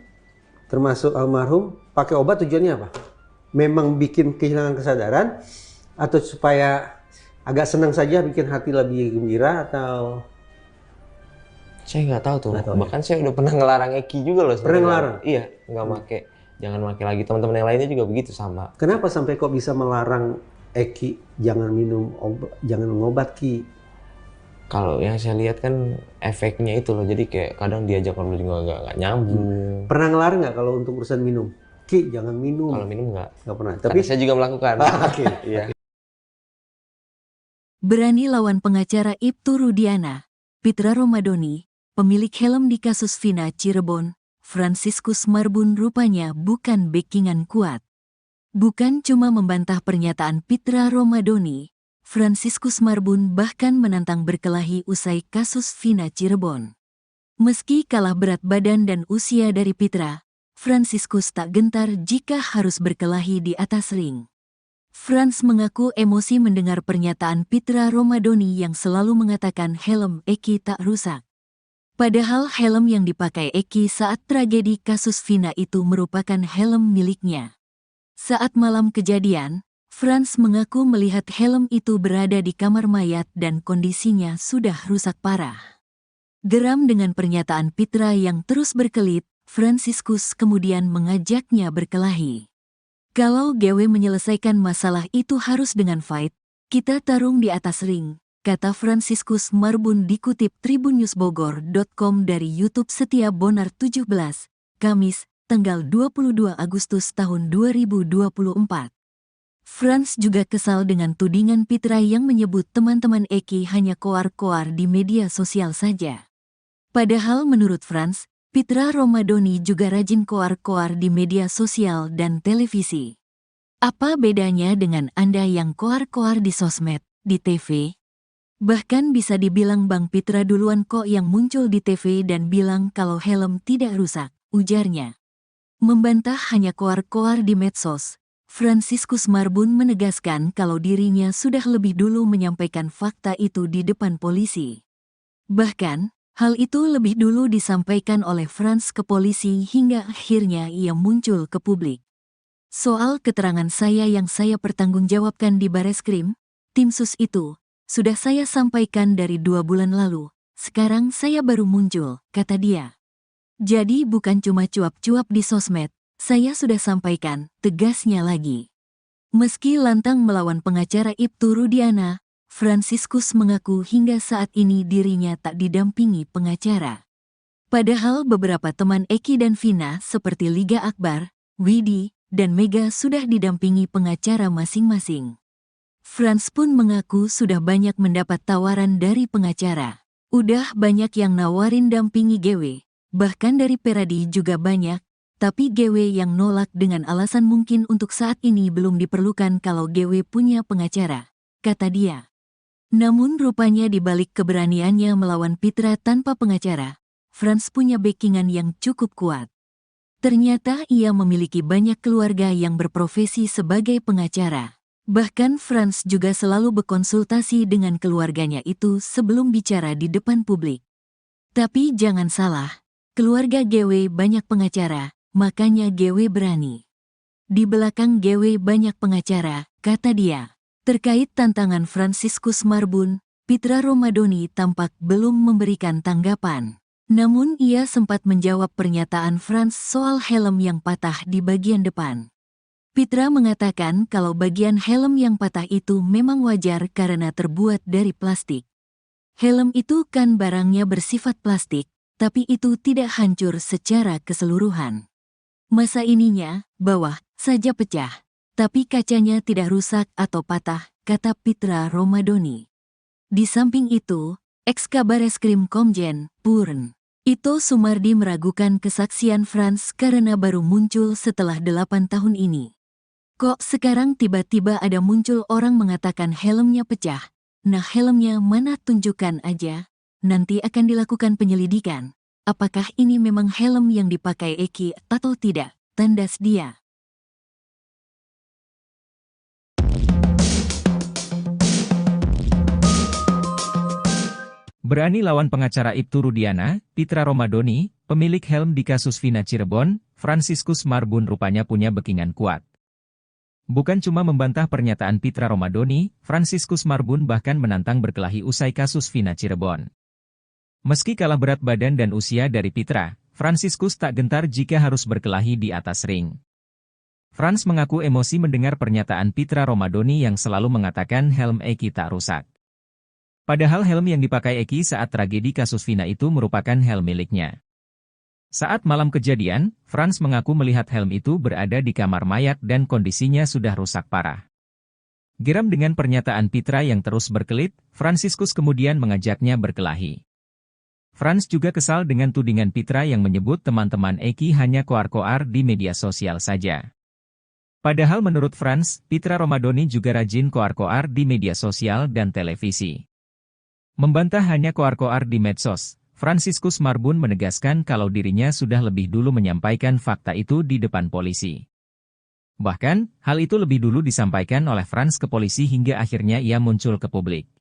termasuk almarhum, pakai obat tujuannya apa? Memang bikin kehilangan kesadaran? Atau supaya agak senang saja, bikin hati lebih gembira, atau... Saya nggak tahu tuh. Nggak tahu, Bahkan saya udah pernah ngelarang Eki juga loh. Pernah ngelarang? Iya, nggak make. Jangan make lagi. Teman-teman yang lainnya juga begitu sama. Kenapa sampai kok bisa melarang Eki jangan minum obat, jangan ngobat Ki? Kalau yang saya lihat kan efeknya itu loh. Jadi kayak kadang diajak ngobrol juga nggak nyambung. Pernah ngelarang nggak kalau untuk urusan minum? Ki, jangan minum. Kalau minum nggak pernah. tapi saya juga melakukan. Oke. Iya. Berani lawan pengacara Ibtu Rudiana, Pitra Romadoni, pemilik helm di kasus Vina Cirebon, Franciscus Marbun rupanya bukan backingan kuat. Bukan cuma membantah pernyataan Pitra Romadoni, Franciscus Marbun bahkan menantang berkelahi usai kasus Vina Cirebon. Meski kalah berat badan dan usia dari Pitra, Franciscus tak gentar jika harus berkelahi di atas ring. Franz mengaku emosi mendengar pernyataan Pitra Romadoni yang selalu mengatakan helm Eki tak rusak. Padahal helm yang dipakai Eki saat tragedi kasus Vina itu merupakan helm miliknya. Saat malam kejadian, Franz mengaku melihat helm itu berada di kamar mayat dan kondisinya sudah rusak parah. Geram dengan pernyataan Pitra yang terus berkelit, Franciscus kemudian mengajaknya berkelahi. Kalau GW menyelesaikan masalah itu harus dengan fight, kita tarung di atas ring, kata Franciscus Marbun dikutip tribunnewsbogor.com dari YouTube Setia Bonar 17, Kamis, tanggal 22 Agustus tahun 2024. Franz juga kesal dengan tudingan Pitra yang menyebut teman-teman Eki hanya koar-koar di media sosial saja. Padahal menurut Franz, Pitra Romadoni juga rajin koar-koar di media sosial dan televisi. Apa bedanya dengan Anda yang koar-koar di sosmed, di TV? Bahkan bisa dibilang Bang Pitra duluan kok yang muncul di TV dan bilang kalau helm tidak rusak, ujarnya. Membantah hanya koar-koar di medsos, Franciscus Marbun menegaskan kalau dirinya sudah lebih dulu menyampaikan fakta itu di depan polisi. Bahkan, hal itu lebih dulu disampaikan oleh Franz ke polisi hingga akhirnya ia muncul ke publik. Soal keterangan saya yang saya pertanggungjawabkan di Bareskrim, tim sus itu, sudah saya sampaikan dari 2 bulan lalu, sekarang saya baru muncul, kata dia. Jadi bukan cuma cuap-cuap di sosmed, saya sudah sampaikan, tegasnya lagi. Meski lantang melawan pengacara Ibtu Rudiana, Franciscus mengaku hingga saat ini dirinya tak didampingi pengacara. Padahal beberapa teman Eki dan Vina seperti Liga Akbar, Widi, dan Mega sudah didampingi pengacara masing-masing. Franz pun mengaku sudah banyak mendapat tawaran dari pengacara. Udah banyak yang nawarin dampingi GW, bahkan dari Peradi juga banyak, tapi GW yang nolak dengan alasan mungkin untuk saat ini belum diperlukan kalau GW punya pengacara, kata dia. Namun rupanya di balik keberaniannya melawan Pitra tanpa pengacara, Franz punya backingan yang cukup kuat. Ternyata ia memiliki banyak keluarga yang berprofesi sebagai pengacara. Bahkan Franz juga selalu berkonsultasi dengan keluarganya itu sebelum bicara di depan publik. Tapi jangan salah, keluarga GW banyak pengacara, makanya GW berani. Di belakang GW banyak pengacara, kata dia. Terkait tantangan Franciscus Marbun, Pitra Romadoni tampak belum memberikan tanggapan. Namun ia sempat menjawab pernyataan Franz soal helm yang patah di bagian depan. Pitra mengatakan kalau bagian helm yang patah itu memang wajar karena terbuat dari plastik. Helm itu kan barangnya bersifat plastik, tapi itu tidak hancur secara keseluruhan. Masa ininya, bawah, saja pecah. Tapi kacanya tidak rusak atau patah, kata Pitra Romadoni. Di samping itu, ex-Kabareskrim Komjen, Purn Ito Sumardi meragukan kesaksian Franz karena baru muncul setelah 8 tahun ini. Kok sekarang tiba-tiba ada muncul orang mengatakan helmnya pecah? Nah helmnya mana tunjukkan aja? Nanti akan dilakukan penyelidikan. Apakah ini memang helm yang dipakai Eki atau tidak? Tandas dia. Berani lawan pengacara Ibtu Rudiana, Pitra Romadoni, pemilik helm di kasus Vina Cirebon, Franciscus Marbun rupanya punya backingan kuat. Bukan cuma membantah pernyataan Pitra Romadoni, Franciscus Marbun bahkan menantang berkelahi usai kasus Vina Cirebon. Meski kalah berat badan dan usia dari Pitra, Franciscus tak gentar jika harus berkelahi di atas ring. Franz mengaku emosi mendengar pernyataan Pitra Romadoni yang selalu mengatakan helm Eki tak rusak. Padahal helm yang dipakai Eki saat tragedi kasus Vina itu merupakan helm miliknya. Saat malam kejadian, Franz mengaku melihat helm itu berada di kamar mayat dan kondisinya sudah rusak parah. Geram dengan pernyataan Pitra yang terus berkelit, Franciscus kemudian mengajaknya berkelahi. Franz juga kesal dengan tudingan Pitra yang menyebut teman-teman Eki hanya koar-koar di media sosial saja. Padahal menurut Franz, Pitra Romadoni juga rajin koar-koar di media sosial dan televisi. Membantah hanya koar-koar di medsos, Franciscus Marbun menegaskan kalau dirinya sudah lebih dulu menyampaikan fakta itu di depan polisi. Bahkan, hal itu lebih dulu disampaikan oleh Franz ke polisi hingga akhirnya ia muncul ke publik.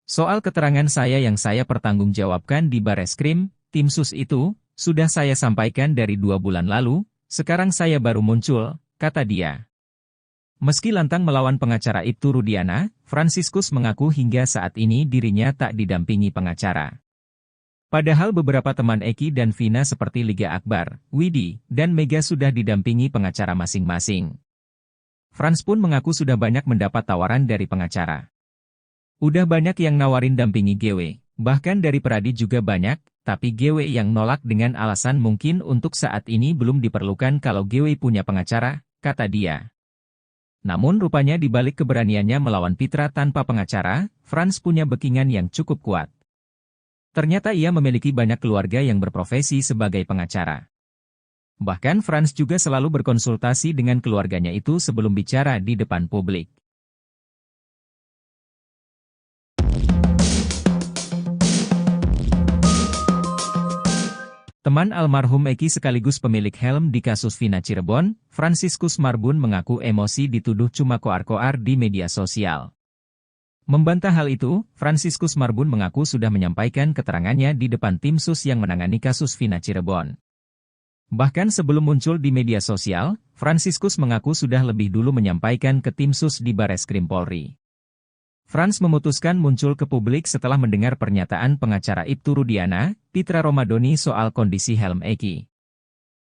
Soal keterangan saya yang saya pertanggungjawabkan di Bareskrim, tim sus itu, sudah saya sampaikan dari 2 bulan lalu, sekarang saya baru muncul, kata dia. Meski lantang melawan pengacara Ibtu Rudiana, Franciscus mengaku hingga saat ini dirinya tak didampingi pengacara. Padahal beberapa teman Eki dan Vina seperti Liga Akbar, Widi, dan Mega sudah didampingi pengacara masing-masing. Frans pun mengaku sudah banyak mendapat tawaran dari pengacara. Udah banyak yang nawarin dampingi GW, bahkan dari Peradi juga banyak, tapi GW yang nolak dengan alasan mungkin untuk saat ini belum diperlukan kalau GW punya pengacara, kata dia. Namun rupanya di balik keberaniannya melawan Pitra tanpa pengacara, Frans punya backingan yang cukup kuat. Ternyata ia memiliki banyak keluarga yang berprofesi sebagai pengacara. Bahkan Frans juga selalu berkonsultasi dengan keluarganya itu sebelum bicara di depan publik. Teman almarhum Eki sekaligus pemilik helm di kasus Vina Cirebon, Franciscus Marbun mengaku emosi dituduh cuma koar-koar di media sosial. Membantah hal itu, Franciscus Marbun mengaku sudah menyampaikan keterangannya di depan tim sus yang menangani kasus Vina Cirebon. Bahkan sebelum muncul di media sosial, Franciscus mengaku sudah lebih dulu menyampaikan ke tim sus di Bareskrim Polri. Frans memutuskan muncul ke publik setelah mendengar pernyataan pengacara Ibtu Rudiana, Pitra Romadoni soal kondisi helm Eki.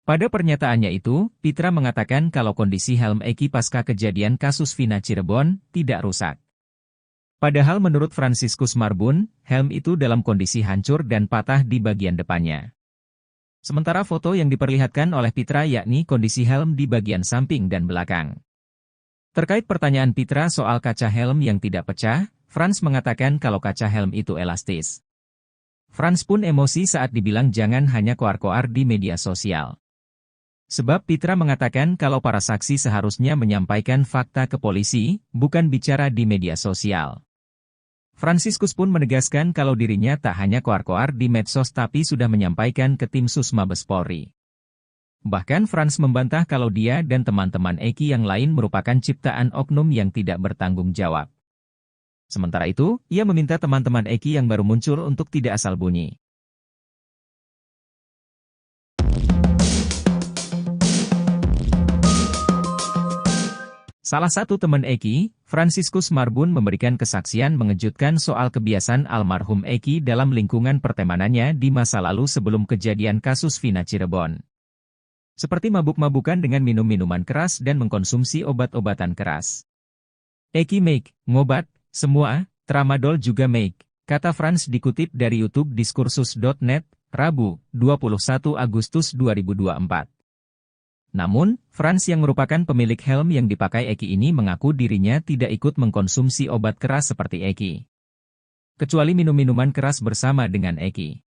Pada pernyataannya itu, Pitra mengatakan kalau kondisi helm Eki pasca kejadian kasus Vina Cirebon tidak rusak. Padahal menurut Franciscus Marbun, helm itu dalam kondisi hancur dan patah di bagian depannya. Sementara foto yang diperlihatkan oleh Pitra yakni kondisi helm di bagian samping dan belakang. Terkait pertanyaan Pitra soal kaca helm yang tidak pecah, Frans mengatakan kalau kaca helm itu elastis. Frans pun emosi saat dibilang jangan hanya koar-koar di media sosial. Sebab Pitra mengatakan kalau para saksi seharusnya menyampaikan fakta ke polisi, bukan bicara di media sosial. Franciscus pun menegaskan kalau dirinya tak hanya koar-koar di medsos tapi sudah menyampaikan ke tim sus Mabes Polri. Bahkan Frans membantah kalau dia dan teman-teman Eki yang lain merupakan ciptaan oknum yang tidak bertanggung jawab. Sementara itu, ia meminta teman-teman Eki yang baru muncul untuk tidak asal bunyi. Salah satu teman Eki, Franciscus Marbun memberikan kesaksian mengejutkan soal kebiasaan almarhum Eki dalam lingkungan pertemanannya di masa lalu sebelum kejadian kasus Vina Cirebon. Seperti mabuk-mabukan dengan minum minuman keras dan mengkonsumsi obat-obatan keras. Eki make, ngobat, semua, tramadol juga make, kata Frans dikutip dari YouTube diskursus.net, Rabu, 21 Agustus 2024. Namun, Frans yang merupakan pemilik helm yang dipakai Eki ini mengaku dirinya tidak ikut mengkonsumsi obat keras seperti Eki. Kecuali minum-minuman keras bersama dengan Eki.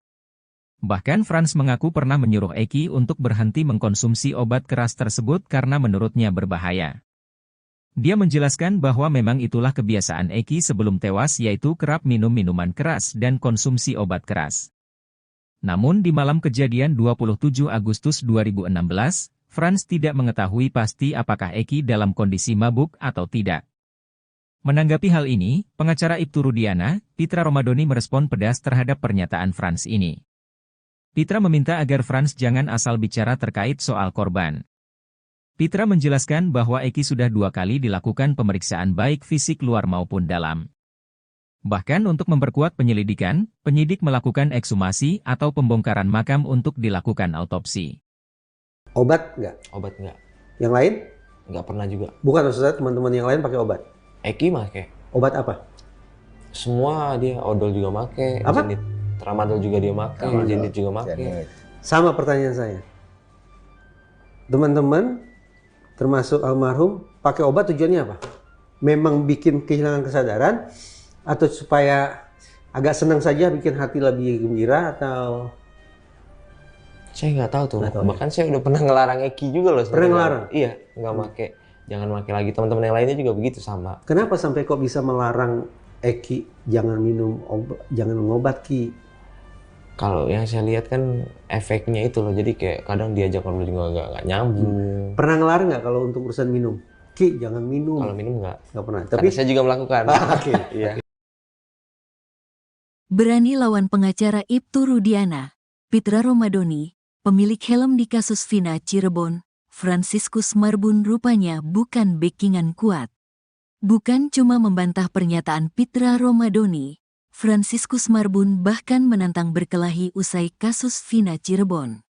Bahkan Frans mengaku pernah menyuruh Eki untuk berhenti mengkonsumsi obat keras tersebut karena menurutnya berbahaya. Dia menjelaskan bahwa memang itulah kebiasaan Eki sebelum tewas yaitu kerap minum minuman keras dan konsumsi obat keras. Namun di malam kejadian 27 Agustus 2016, Frans tidak mengetahui pasti apakah Eki dalam kondisi mabuk atau tidak. Menanggapi hal ini, pengacara Ibtu Rudiana, Pitra Romadoni merespon pedas terhadap pernyataan Frans ini. Pitra meminta agar Frans jangan asal bicara terkait soal korban. Pitra menjelaskan bahwa Eki sudah 2 kali dilakukan pemeriksaan baik fisik luar maupun dalam. Bahkan untuk memperkuat penyelidikan, penyidik melakukan ekshumasi atau pembongkaran makam untuk dilakukan autopsi. Obat nggak? Obat nggak. Yang lain? Nggak pernah juga. Bukan, maksudnya teman-teman yang lain pakai obat? Eki make. Obat apa? Semua dia, odol juga make. Apa? Jenit. Tramadol juga dia make. Jenit juga make. Sama pertanyaan saya. Teman-teman, termasuk almarhum, pakai obat tujuannya apa? Memang bikin kehilangan kesadaran? Atau supaya agak senang saja, bikin hati lebih gembira, atau... Saya nggak tahu tuh. Nggak tahu, Bahkan saya udah pernah ngelarang Eki juga loh. Pernah ngelarang? Iya, nggak make. Jangan make lagi. Teman-teman yang lainnya juga begitu sama. Kenapa sampai kok bisa melarang Eki jangan minum obat, jangan ngobat Ki? Kalau yang saya lihat kan efeknya itu loh. Jadi kayak kadang diajak ngobrol juga nggak nyambung. Pernah ngelarang nggak kalau untuk urusan minum? Ki, jangan minum. Kalau minum nggak. Nggak pernah. Tapi saya juga melakukan. Oke. Iya. Berani lawan pengacara Ibtu Rudiana, Pitra Romadoni, pemilik helm di kasus Vina Cirebon, Franciscus Marbun rupanya bukan backingan kuat. Bukan cuma membantah pernyataan Pitra Romadoni, Franciscus Marbun bahkan menantang berkelahi usai kasus Vina Cirebon.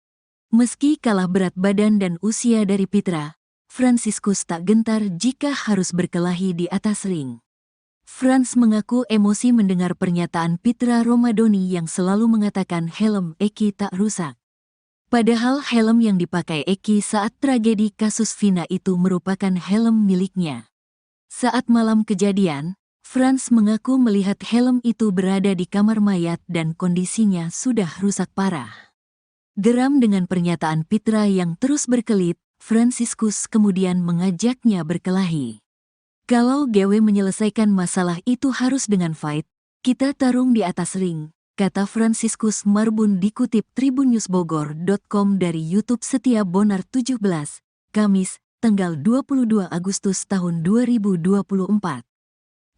Meski kalah berat badan dan usia dari Pitra, Franciscus tak gentar jika harus berkelahi di atas ring. Franz mengaku emosi mendengar pernyataan Pitra Romadoni yang selalu mengatakan helm Eki tak rusak. Padahal helm yang dipakai Eki saat tragedi kasus Vina itu merupakan helm miliknya. Saat malam kejadian, Franz mengaku melihat helm itu berada di kamar mayat dan kondisinya sudah rusak parah. Geram dengan pernyataan Pitra yang terus berkelit, Franciscus kemudian mengajaknya berkelahi. Kalau GW menyelesaikan masalah itu harus dengan fight, kita tarung di atas ring, kata Franciscus Marbun dikutip tribunnewsbogor.com dari YouTube Setia Bonar 17, Kamis, tanggal 22 Agustus tahun 2024.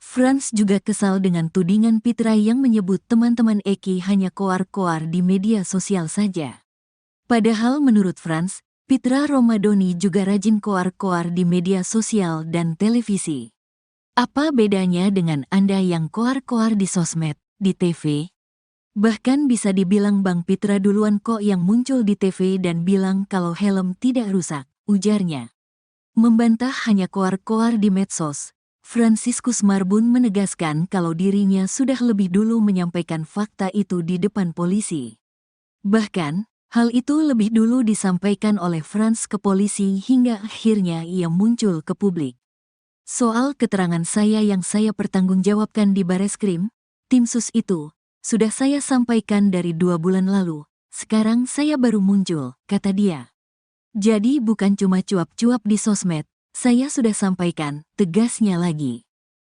Franz juga kesal dengan tudingan Pitra yang menyebut teman-teman Eki hanya koar-koar di media sosial saja. Padahal menurut Franz, Pitra Romadoni juga rajin koar-koar di media sosial dan televisi. Apa bedanya dengan Anda yang koar-koar di sosmed, di TV? Bahkan bisa dibilang Bang Pitra duluan kok yang muncul di TV dan bilang kalau helm tidak rusak, ujarnya. Membantah hanya koar-koar di medsos, Franciscus Marbun menegaskan kalau dirinya sudah lebih dulu menyampaikan fakta itu di depan polisi. Bahkan, hal itu lebih dulu disampaikan oleh Franz ke polisi hingga akhirnya ia muncul ke publik. Soal keterangan saya yang saya pertanggungjawabkan di Bareskrim, tim sus itu, sudah saya sampaikan dari 2 bulan lalu, sekarang saya baru muncul, kata dia. Jadi bukan cuma cuap-cuap di sosmed, saya sudah sampaikan, tegasnya lagi.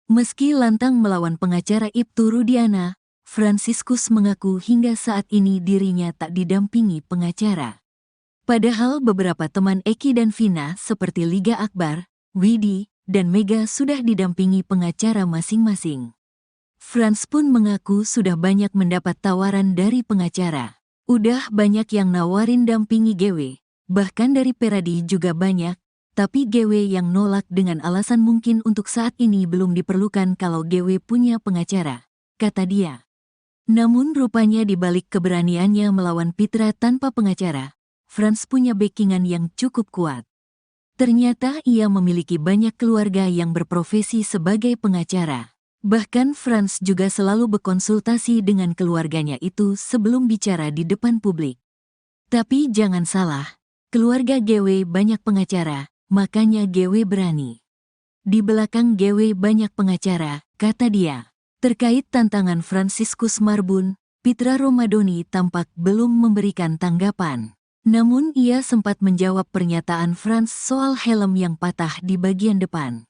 Meski lantang melawan pengacara Ibtu Rudiana, Franciscus mengaku hingga saat ini dirinya tak didampingi pengacara. Padahal beberapa teman Eki dan Vina seperti Liga Akbar, Widi, dan Mega sudah didampingi pengacara masing-masing. Franz pun mengaku sudah banyak mendapat tawaran dari pengacara. Udah banyak yang nawarin dampingi GW, bahkan dari Peradi juga banyak, tapi GW yang nolak dengan alasan mungkin untuk saat ini belum diperlukan kalau GW punya pengacara, kata dia. Namun rupanya di balik keberaniannya melawan Pitra tanpa pengacara, Franz punya backingan yang cukup kuat. Ternyata ia memiliki banyak keluarga yang berprofesi sebagai pengacara. Bahkan Franz juga selalu berkonsultasi dengan keluarganya itu sebelum bicara di depan publik. Tapi jangan salah, keluarga GW banyak pengacara, makanya GW berani. Di belakang GW banyak pengacara, kata dia. Terkait tantangan Franciscus Marbun, Pitra Romadoni tampak belum memberikan tanggapan. Namun ia sempat menjawab pernyataan Franz soal helm yang patah di bagian depan.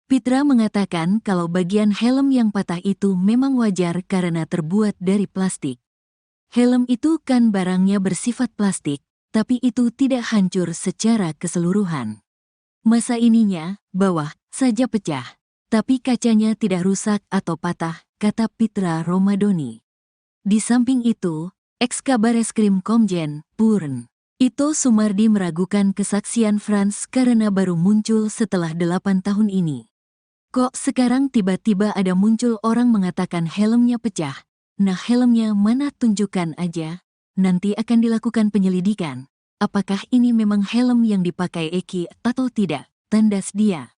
Pitra mengatakan kalau bagian helm yang patah itu memang wajar karena terbuat dari plastik. Helm itu kan barangnya bersifat plastik, tapi itu tidak hancur secara keseluruhan. Masa ininya, bawah, saja pecah. Tapi kacanya tidak rusak atau patah, kata Pitra Romadoni. Di samping itu, ex-Kabareskrim Komjen, Purn. Ito Sumardi meragukan kesaksian Franz karena baru muncul setelah 8 tahun ini. Kok sekarang tiba-tiba ada muncul orang mengatakan helmnya pecah? Nah helmnya mana tunjukkan aja? Nanti akan dilakukan penyelidikan. Apakah ini memang helm yang dipakai Eki atau tidak? Tandas dia.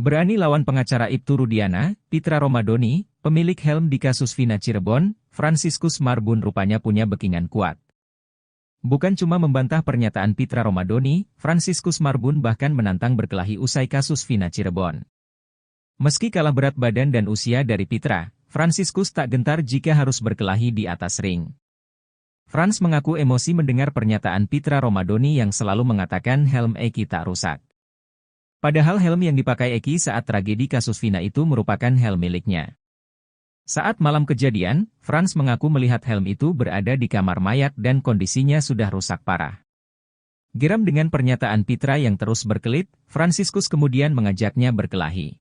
Berani lawan pengacara Ibtu Rudiana, Pitra Romadoni, pemilik helm di kasus Vina Cirebon, Franciscus Marbun rupanya punya backingan kuat. Bukan cuma membantah pernyataan Pitra Romadoni, Franciscus Marbun bahkan menantang berkelahi usai kasus Vina Cirebon. Meski kalah berat badan dan usia dari Pitra, Franciscus tak gentar jika harus berkelahi di atas ring. Franz mengaku emosi mendengar pernyataan Pitra Romadoni yang selalu mengatakan helm Eki tak rusak. Padahal helm yang dipakai Eki saat tragedi kasus Vina itu merupakan helm miliknya. Saat malam kejadian, Franz mengaku melihat helm itu berada di kamar mayat dan kondisinya sudah rusak parah. Geram dengan pernyataan Pitra yang terus berkelit, Franciscus kemudian mengajaknya berkelahi.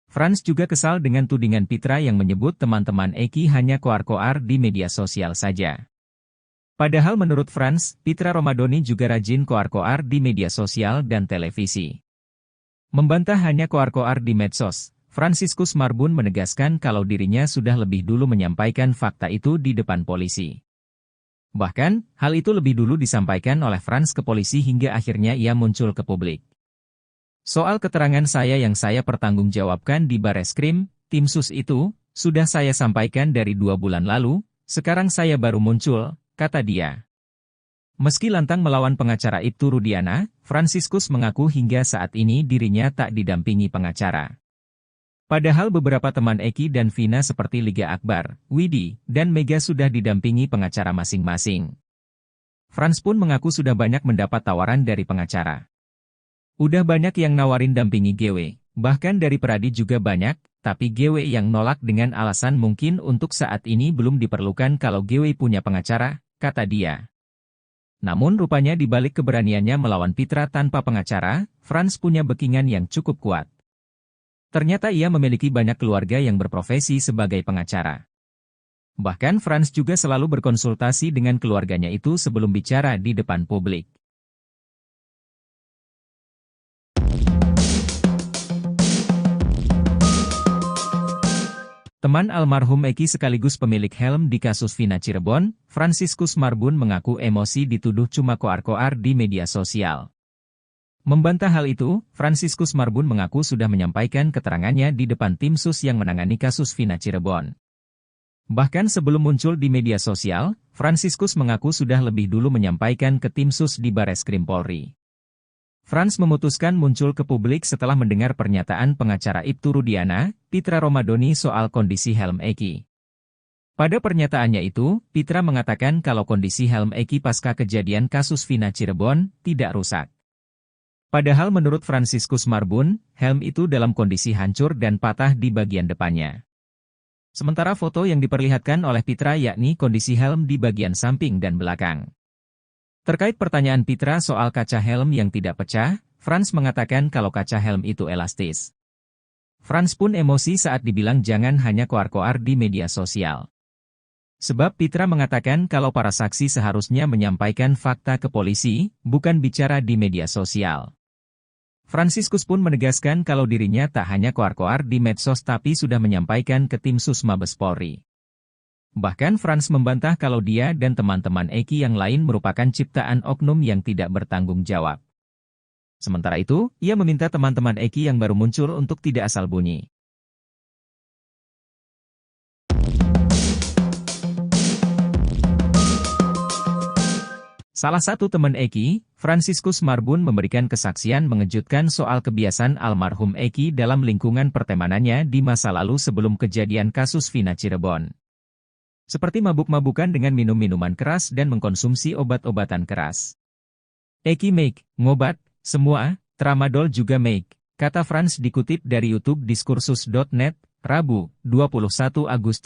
Franz juga kesal dengan tudingan Pitra yang menyebut teman-teman Eki hanya koar-koar di media sosial saja. Padahal menurut Frans, Pitra Romadoni juga rajin koar-koar di media sosial dan televisi. Membantah hanya koar-koar di medsos, Franciscus Marbun menegaskan kalau dirinya sudah lebih dulu menyampaikan fakta itu di depan polisi. Bahkan, hal itu lebih dulu disampaikan oleh Frans ke polisi hingga akhirnya ia muncul ke publik. Soal keterangan saya yang saya pertanggungjawabkan di Bareskrim, tim sus itu, sudah saya sampaikan dari 2 bulan lalu, sekarang saya baru muncul, kata dia. Meski lantang melawan pengacara Ibtu Rudiana, Franciscus mengaku hingga saat ini dirinya tak didampingi pengacara. Padahal beberapa teman Eki dan Vina seperti Liga Akbar, Widi, dan Mega sudah didampingi pengacara masing-masing. Frans pun mengaku sudah banyak mendapat tawaran dari pengacara. Udah banyak yang nawarin dampingi GW, bahkan dari Peradi juga banyak, tapi GW yang nolak dengan alasan mungkin untuk saat ini belum diperlukan kalau GW punya pengacara, kata dia. Namun rupanya di balik keberaniannya melawan Pitra tanpa pengacara, Frans punya backingan yang cukup kuat. Ternyata ia memiliki banyak keluarga yang berprofesi sebagai pengacara. Bahkan Frans juga selalu berkonsultasi dengan keluarganya itu sebelum bicara di depan publik. Teman almarhum Eki sekaligus pemilik helm di kasus Vina Cirebon, Franciscus Marbun mengaku emosi dituduh cuma koar-koar di media sosial. Membantah hal itu, Franciscus Marbun mengaku sudah menyampaikan keterangannya di depan tim sus yang menangani kasus Vina Cirebon. Bahkan sebelum muncul di media sosial, Franciscus mengaku sudah lebih dulu menyampaikan ke tim sus di Bareskrim Polri. Frans memutuskan muncul ke publik setelah mendengar pernyataan pengacara Ibtu Rudiana, Pitra Romadoni soal kondisi helm Eki. Pada pernyataannya itu, Pitra mengatakan kalau kondisi helm Eki pasca kejadian kasus Vina Cirebon tidak rusak. Padahal menurut Franciscus Marbun, helm itu dalam kondisi hancur dan patah di bagian depannya. Sementara foto yang diperlihatkan oleh Pitra yakni kondisi helm di bagian samping dan belakang. Terkait pertanyaan Pitra soal kaca helm yang tidak pecah, Frans mengatakan kalau kaca helm itu elastis. Frans pun emosi saat dibilang jangan hanya koar-koar di media sosial. Sebab Pitra mengatakan kalau para saksi seharusnya menyampaikan fakta ke polisi, bukan bicara di media sosial. Franciscus pun menegaskan kalau dirinya tak hanya koar-koar di medsos tapi sudah menyampaikan ke tim sus Mabes Polri. Bahkan Frans membantah kalau dia dan teman-teman Eki yang lain merupakan ciptaan oknum yang tidak bertanggung jawab. Sementara itu, ia meminta teman-teman Eki yang baru muncul untuk tidak asal bunyi. Salah satu teman Eki, Franciscus Marbun memberikan kesaksian mengejutkan soal kebiasaan almarhum Eki dalam lingkungan pertemanannya di masa lalu sebelum kejadian kasus Vina Cirebon. Seperti mabuk-mabukan dengan minum minuman keras dan mengkonsumsi obat-obatan keras. Eki make, ngobat, semua, tramadol juga make, kata Frans dikutip dari YouTube diskursus.net, Rabu, 21 Agustus